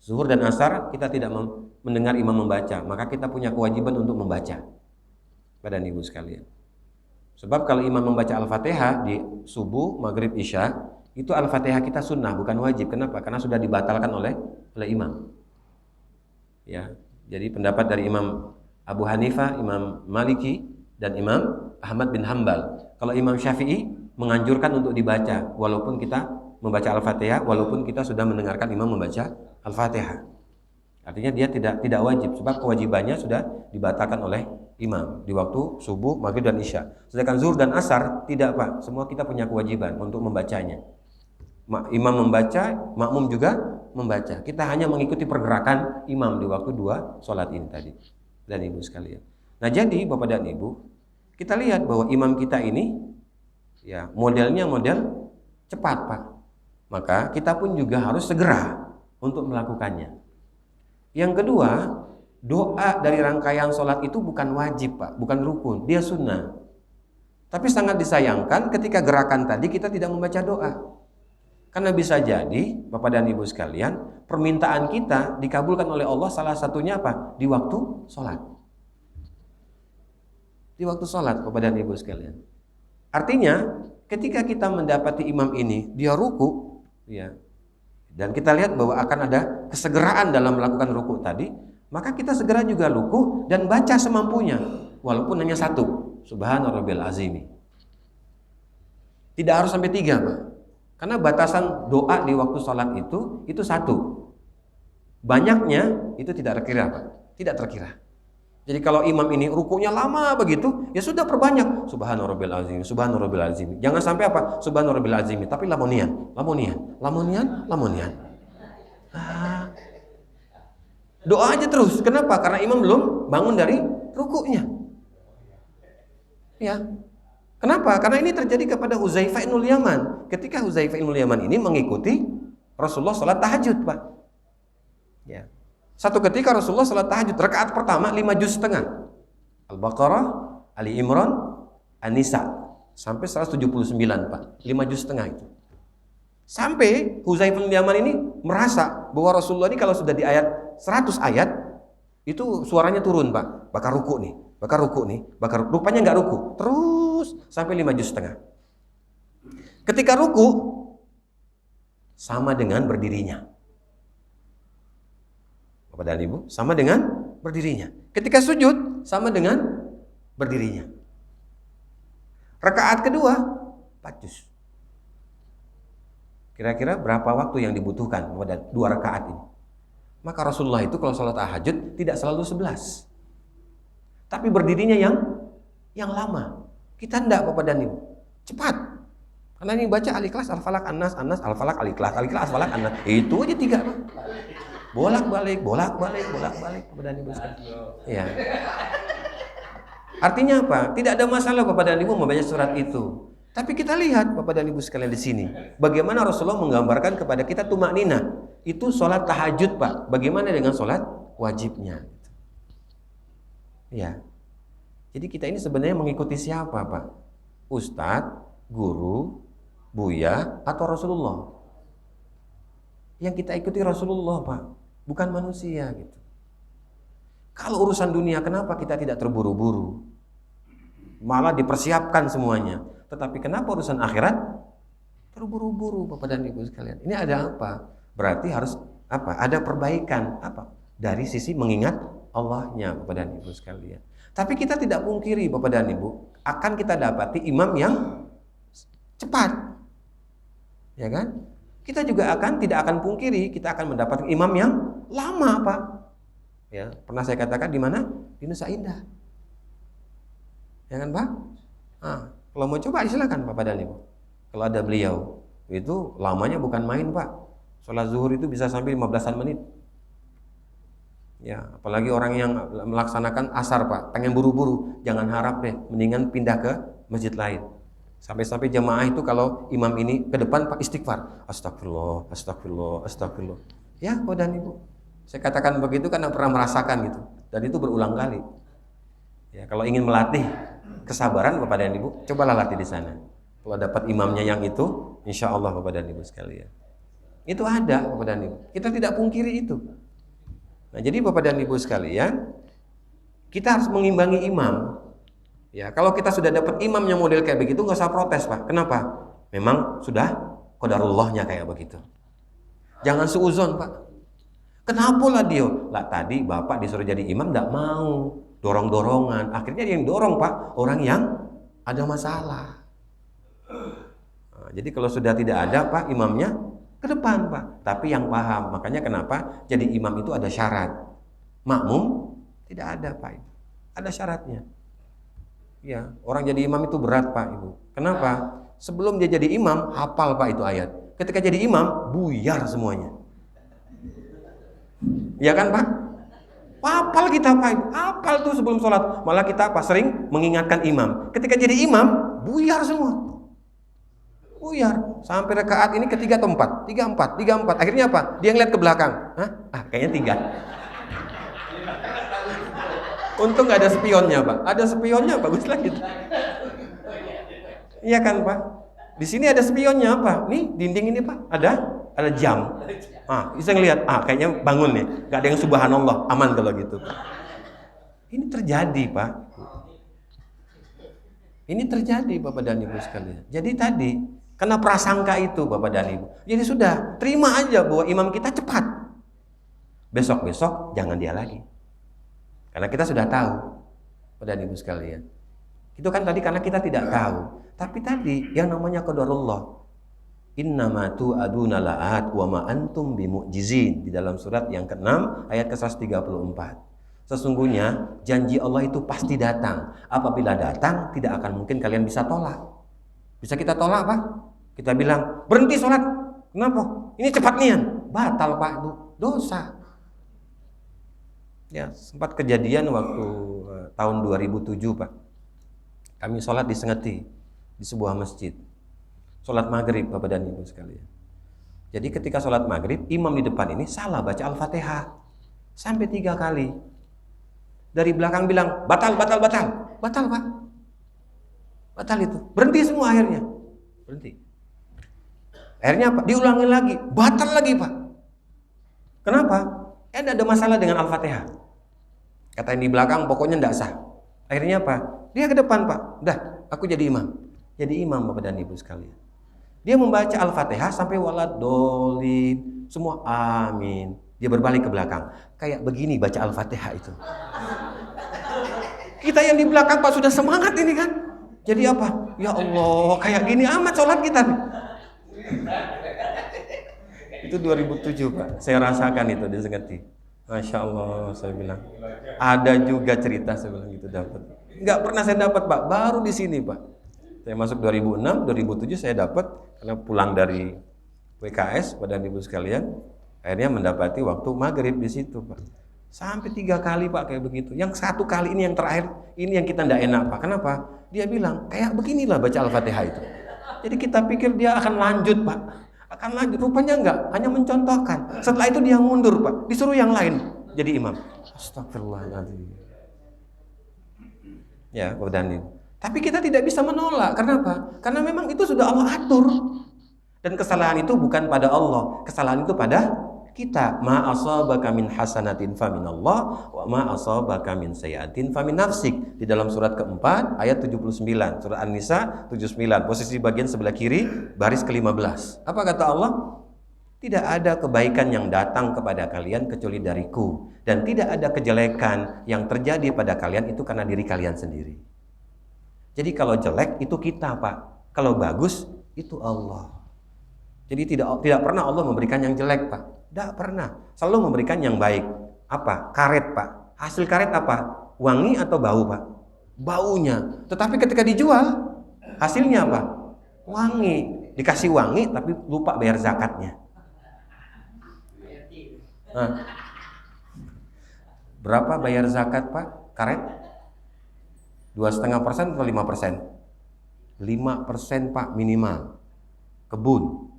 zuhur dan asar kita tidak mendengar imam membaca, maka kita punya kewajiban untuk membaca. Bapak dan Ibu sekalian. Sebab kalau imam membaca Al-Fatihah di subuh, maghrib, isya, itu Al-Fatihah kita sunnah, bukan wajib. Kenapa? Karena sudah dibatalkan oleh imam. Ya, jadi pendapat dari Imam Abu Hanifah, Imam Maliki, dan Imam Ahmad bin Hambal. Kalau Imam Syafi'i menganjurkan untuk dibaca, walaupun kita membaca Al-Fatihah, walaupun kita sudah mendengarkan imam membaca Al-Fatihah. Artinya dia tidak wajib, sebab kewajibannya sudah dibatalkan oleh imam di waktu subuh, maghrib, dan isya. Sedangkan zuhur dan asar tidak, Pak. Semua kita punya kewajiban untuk membacanya. Imam membaca, makmum juga membaca. Kita hanya mengikuti pergerakan imam di waktu dua sholat ini tadi. Dan Ibu sekalian. Nah jadi Bapak dan Ibu, kita lihat bahwa imam kita ini ya modelnya model cepat, Pak. Maka kita pun juga harus segera untuk melakukannya. Yang kedua, doa dari rangkaian sholat itu bukan wajib, Pak, bukan rukun, dia sunnah. Tapi sangat disayangkan ketika gerakan tadi kita tidak membaca doa. Karena bisa jadi, Bapak dan Ibu sekalian, permintaan kita dikabulkan oleh Allah salah satunya apa? Di waktu sholat. Di waktu sholat, Bapak dan Ibu sekalian. Artinya, ketika kita mendapati imam ini, dia ruku, ya, dan kita lihat bahwa akan ada kesegeraan dalam melakukan ruku tadi, maka kita segera juga ruku dan baca semampunya, walaupun hanya satu, Subhana rabbil azimi. Tidak harus sampai 3, Pak. Karena batasan doa di waktu sholat itu satu. Banyaknya itu tidak terkira, Pak. Tidak terkira. Jadi kalau imam ini rukunya lama begitu, ya sudah perbanyak. Subhana rabbil azim, Subhana rabbil azim. Jangan sampai apa? Subhana rabbil azim, tapi lamonian. Doa aja terus. Kenapa? Karena imam belum bangun dari rukuknya. Ya. Kenapa? Karena ini terjadi kepada Huzaifah ibnul Yaman. Ketika Huzaifah ibnul Yaman ini mengikuti Rasulullah salat tahajud, Pak. Ya. Satu ketika Rasulullah salat tahajud, rakaat pertama 5 juz setengah. Al-Baqarah, Ali Imran, An-Nisa sampai 179, Pak. 5 juz setengah itu. Sampai Huzaifah ibnul Yaman ini merasa bahwa Rasulullah ini kalau sudah di ayat 100 ayat itu suaranya turun, Pak. Bakar ruku nih. Rupanya nggak ruku, terus sampai 5 juz setengah. Ketika ruku sama dengan berdirinya, Bapak dan Ibu, sama dengan berdirinya. Ketika sujud sama dengan berdirinya. Rakaat kedua 4 juz. Kira-kira berapa waktu yang dibutuhkan pada 2 rakaat ini? Maka Rasulullah itu kalau sholat tahajud tidak selalu 11. Tapi berdirinya yang lama. Kita enggak, Bapak dan Ibu. Cepat. Karena ini baca Al-Ikhlas, Al-Falaq, An-Nas, Al-Falaq, Al-Ikhlas, Al-Falaq, An-Nas. Itu aja 3, Pak. Bolak-balik, Bapak dan Ibu sekalian. Ya. Artinya apa? Tidak ada masalah Bapak dan Ibu membaca surat itu. Tapi kita lihat Bapak dan Ibu sekalian di sini, bagaimana Rasulullah menggambarkan kepada kita tumakninah. Itu sholat tahajud, Pak. Bagaimana dengan sholat wajibnya? Ya. Jadi kita ini sebenarnya mengikuti siapa, Pak? Ustadz, guru, buya, atau Rasulullah? Yang kita ikuti Rasulullah, Pak. Bukan manusia gitu. Kalau urusan dunia, kenapa kita tidak terburu-buru? Malah dipersiapkan semuanya. Tetapi kenapa urusan akhirat terburu-buru, Bapak dan Ibu sekalian? Ini ada apa? Berarti harus apa? Ada perbaikan apa? Dari sisi mengingat Allahnya Bapak dan Ibu sekalian. Tapi kita tidak pungkiri Bapak dan Ibu, akan kita dapati imam yang cepat. Ya kan? Kita juga tidak akan pungkiri kita akan mendapatkan imam yang lama, Pak. Ya, pernah saya katakan di mana? Di Nusa Indah. Ya kan, Pak? Kalau mau coba silakan Bapak dan Ibu. Kalau ada beliau, itu lamanya bukan main, Pak. Sholat zuhur itu bisa sampai 15-an menit. Ya, apalagi orang yang melaksanakan asar, Pak, pengen buru-buru, jangan harap deh, mendingan pindah ke masjid lain. Sampai-sampai jamaah itu kalau imam ini ke depan, Pak, istighfar. Astagfirullah, astagfirullah, astagfirullah. Ya, Bapak dan Ibu. Saya katakan begitu karena pernah merasakan gitu. Dan itu berulang kali. Ya, kalau ingin melatih kesabaran Bapak dan Ibu, cobalah latih di sana. Kalau dapat imamnya yang itu, insya Allah Bapak dan Ibu sekalian. Itu ada Bapak dan Ibu. Kita tidak pungkiri itu. Nah, jadi Bapak dan Ibu sekalian, kita harus mengimbangi imam. Ya, kalau kita sudah dapat imam yang model kayak begitu, nggak usah protes, Pak. Kenapa? Memang sudah qadarullahnya kayak begitu. Jangan suuzon, Pak. Kenapa lah dia? Lah tadi Bapak disuruh jadi imam nggak mau, dorong-dorongan. Akhirnya yang dorong, Pak, orang yang ada masalah. Nah, jadi kalau sudah tidak ada, Pak, imamnya ke depan, Pak. Tapi yang paham. Makanya kenapa jadi imam itu ada syarat. Makmum tidak ada, Pak. Ada syaratnya. Ya, orang jadi imam itu berat, Pak, Ibu. Kenapa? Sebelum dia jadi imam, hafal, Pak, itu ayat. Ketika jadi imam, buyar semuanya. Ya kan, Pak? Hafal kita, Pak, Ibu. Hafal tuh sebelum sholat. Malah kita sering mengingatkan imam. Ketika jadi imam, buyar semua. Buyar. Sampai rakaat ini ketiga atau empat. Tiga, empat. Akhirnya apa? Dia ngeliat ke belakang. Kayaknya 3. Untung nggak ada spionnya, Pak. Ada spionnya, bagus lagi. Iya kan, Pak? Di sini ada spionnya, apa? Nih, dinding ini, Pak. Ada jam. Bisa ngelihat. Kayaknya bangun nih. Nggak ada yang subhanallah. Aman kalau gitu, Pak. Ini terjadi, Pak. Ini terjadi, Bapak dan Ibu sekalian. Jadi tadi, karena prasangka itu, Bapak dan Ibu. Jadi sudah, terima aja bahwa imam kita cepat. Besok-besok jangan dia lagi. Karena kita sudah tahu, Bapak dan Ibu sekalian. Itu kan tadi karena kita tidak tahu. Tapi tadi yang namanya qadarullah. Innama tu'aduna la'at wa ma antum bimu'jizin. Di dalam surat yang ke-6 ayat ke-134. Sesungguhnya janji Allah itu pasti datang. Apabila datang, tidak akan mungkin kalian bisa tolak. Bisa kita tolak, Pak? Kita bilang, berhenti sholat. Kenapa? Ini cepat nian. Batal, Pak. Dosa. Ya, sempat kejadian waktu tahun 2007, Pak. Kami sholat di Sengeti, di sebuah masjid. Sholat maghrib, Bapak dan Ibu sekalian. Jadi ketika sholat maghrib, imam di depan ini salah baca Al-Fatihah. Sampai 3 kali. Dari belakang bilang, batal. Batal, Pak. Batal itu. Berhenti semua akhirnya. Berhenti. Akhirnya apa? Diulangi lagi. Batal lagi, Pak. Kenapa? Ada masalah dengan Al-Fatihah. Kata yang di belakang pokoknya tidak sah. Akhirnya apa? Dia ke depan, Pak. Udah, aku jadi imam. Jadi imam, Bapak dan Ibu sekalian. Dia membaca Al-Fatihah sampai waladhdallin. Semua amin. Dia berbalik ke belakang. Kayak begini baca Al-Fatihah itu. Kita yang di belakang, Pak, sudah semangat ini kan. Jadi apa? Ya Allah, kayak gini amat sholat kita. Itu 2007, Pak. Saya rasakan itu di Sengeti. Masya Allah, saya bilang. Ada juga cerita saya bilang gitu dapat. Nggak pernah saya dapat, Pak. Baru di sini, Pak. Saya masuk 2006, 2007 saya dapat karena pulang dari WKS pada Ibu sekalian. Akhirnya mendapati waktu maghrib di situ, Pak. Sampai 3 kali, Pak, kayak begitu. Yang 1 kali ini yang terakhir, ini yang kita nggak enak, Pak. Kenapa? Dia bilang kayak beginilah baca Al-Fatihah itu. Jadi kita pikir dia akan lanjut, Pak. Akan lanjut, rupanya enggak, hanya mencontohkan. Setelah itu dia mundur, Pak, disuruh yang lain jadi imam. Astagfirullahaladzim. Ya, Bapak dan Ibu. Tapi kita tidak bisa menolak, kenapa? Karena memang itu sudah Allah atur. Dan kesalahan itu bukan pada Allah, kesalahan itu pada kita. Ma asabaka min hasanatin faminallah wa ma asabaka min sayyi'atin famin nafsik. Di dalam surat keempat ayat 79, surat An-Nisa 79, posisi bagian sebelah kiri baris ke-15. Apa kata Allah? Tidak ada kebaikan yang datang kepada kalian kecuali dariku, dan tidak ada kejelekan yang terjadi pada kalian itu karena diri kalian sendiri. Jadi kalau jelek itu kita, Pak. Kalau bagus itu Allah. Jadi tidak pernah Allah memberikan yang jelek, Pak. Tidak pernah. Selalu memberikan yang baik. Apa? Karet, Pak. Hasil karet apa? Wangi atau bau, Pak? Baunya. Tetapi ketika dijual, hasilnya apa? Wangi. Dikasih wangi tapi lupa bayar zakatnya. Nah, berapa bayar zakat, Pak? Karet? 2,5% atau 5%? 5%, Pak, minimal. Kebun.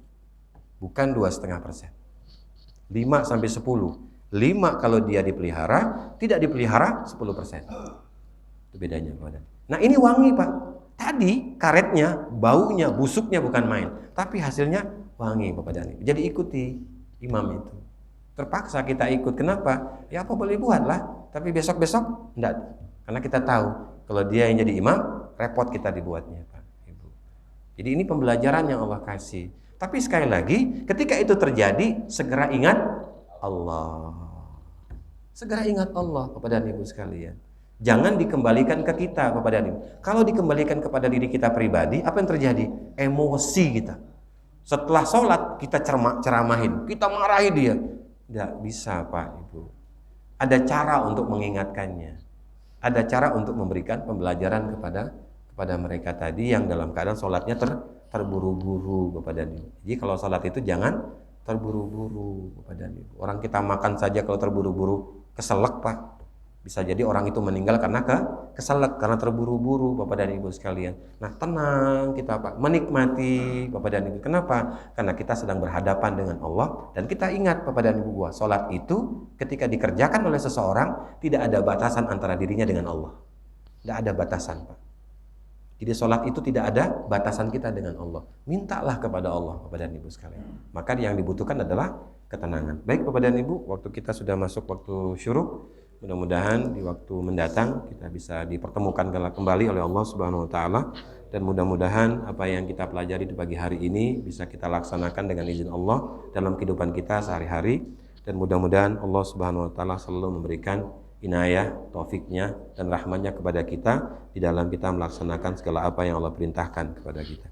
Bukan 2,5%. 5 sampai 10. 5 kalau dia dipelihara, tidak dipelihara 10%. Itu bedanya, Pak. Nah, ini wangi, Pak. Tadi karetnya, baunya, busuknya bukan main, tapi hasilnya wangi, Bapak dan Ibu. Jadi ikuti imam itu. Terpaksa kita ikut. Kenapa? Ya apa boleh buatlah. Tapi besok-besok enggak. Karena kita tahu kalau dia yang jadi imam, repot kita dibuatnya, Pak, Ibu. Jadi ini pembelajaran yang Allah kasih. Tapi sekali lagi, ketika itu terjadi, segera ingat Allah. Segera ingat Allah, Bapak dan Ibu sekalian. Jangan dikembalikan ke kita, Bapak dan Ibu. Kalau dikembalikan kepada diri kita pribadi, apa yang terjadi? Emosi kita. Setelah sholat, kita ceramahin, kita marahi dia. Tidak bisa, Pak, Ibu. Ada cara untuk mengingatkannya. Ada cara untuk memberikan pembelajaran kepada mereka tadi yang dalam keadaan sholatnya terburu-buru, Bapak dan Ibu. Jadi kalau sholat itu jangan terburu-buru, Bapak dan Ibu. Orang kita makan saja kalau terburu-buru keselak, Pak. Bisa jadi orang itu meninggal karena keselak, karena terburu-buru, Bapak dan Ibu sekalian. Nah, tenang kita, Pak, menikmati, Bapak dan Ibu. Kenapa? Karena kita sedang berhadapan dengan Allah, dan kita ingat, Bapak dan Ibu, bahwa sholat itu ketika dikerjakan oleh seseorang tidak ada batasan antara dirinya dengan Allah. Tidak ada batasan, Pak. Jadi sholat itu tidak ada batasan kita dengan Allah. Mintalah kepada Allah, Bapak dan Ibu sekalian. Maka yang dibutuhkan adalah ketenangan. Baik, Bapak dan Ibu, waktu kita sudah masuk waktu syuruk. Mudah-mudahan di waktu mendatang kita bisa dipertemukan kembali oleh Allah Subhanahu wa taala, dan mudah-mudahan apa yang kita pelajari di pagi hari ini bisa kita laksanakan dengan izin Allah dalam kehidupan kita sehari-hari, dan mudah-mudahan Allah Subhanahu wa taala selalu memberikan inayah, taufiknya dan rahmatnya kepada kita di dalam kita melaksanakan segala apa yang Allah perintahkan kepada kita.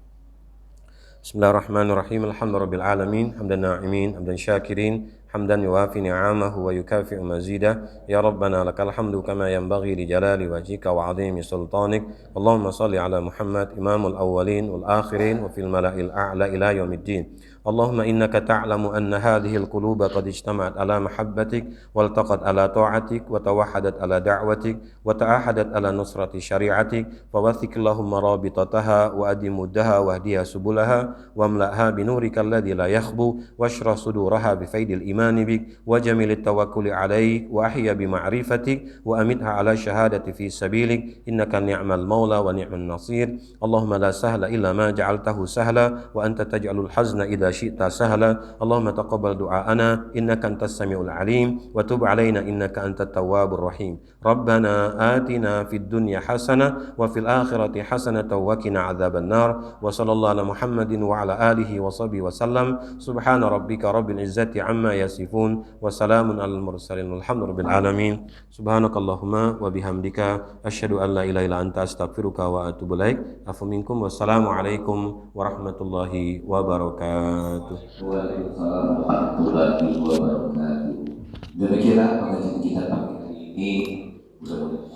Bismillahirrahmanirrahim. Alhamdulillahirabbil alamin, hamdan na'imin, hamdan syakirin, حمدا يوافي نعمه ويكافئ مزيده يا ربنا لك الحمد كما ينبغي لجلال وجهك وعظيم سلطانك اللهم صل على محمد إمام الأولين والآخرين وفي الملأ الأعلى إلى يوم الدين اللهم إنك تعلم أن هذه القلوب قد اجتمعت على محبتك والتقت على طاعتك وتوحدت على دعوتك وتعاهدت على نصرة شريعتك فوثق اللهم رابطتها وأدم مدها واهدها سبلها واملأها بنورك الذي لا يخبو واشرح صدورها بفيد الإيمان بك وجمل التوكل عليك وأحيا بمعرفتك وأمتها على شهادة في سبيلك إنك نعم المولى ونعم النصير اللهم لا سهل إلا ما جعلته سهلا وأنت تجعل الحزن إذا شئت سهلا اللهم تقبل دعاءنا إنك أنت السميع العليم وتب علينا إنك أنت التواب الرحيم ربنا آتنا في الدنيا حسنة وفي الآخرة حسنة وقنا عذاب النار وصلى الله على محمد وعلى آله وصحبه وسلم سبحان ربك رب العزة عما يصفون وسلام على المرسلين والحمد لله رب العالمين سبحانك اللهم وبحمدك أشهد أن لا إله إلا أنت أستغفرك وأتوب إليك عفوا منكم والسلام عليكم ورحمة الله وبركاته. Waalaikumsalam warahmatullahi wabarakatuh. Demikianlah pengajian kita pagi hari ini. Mudah-mudahan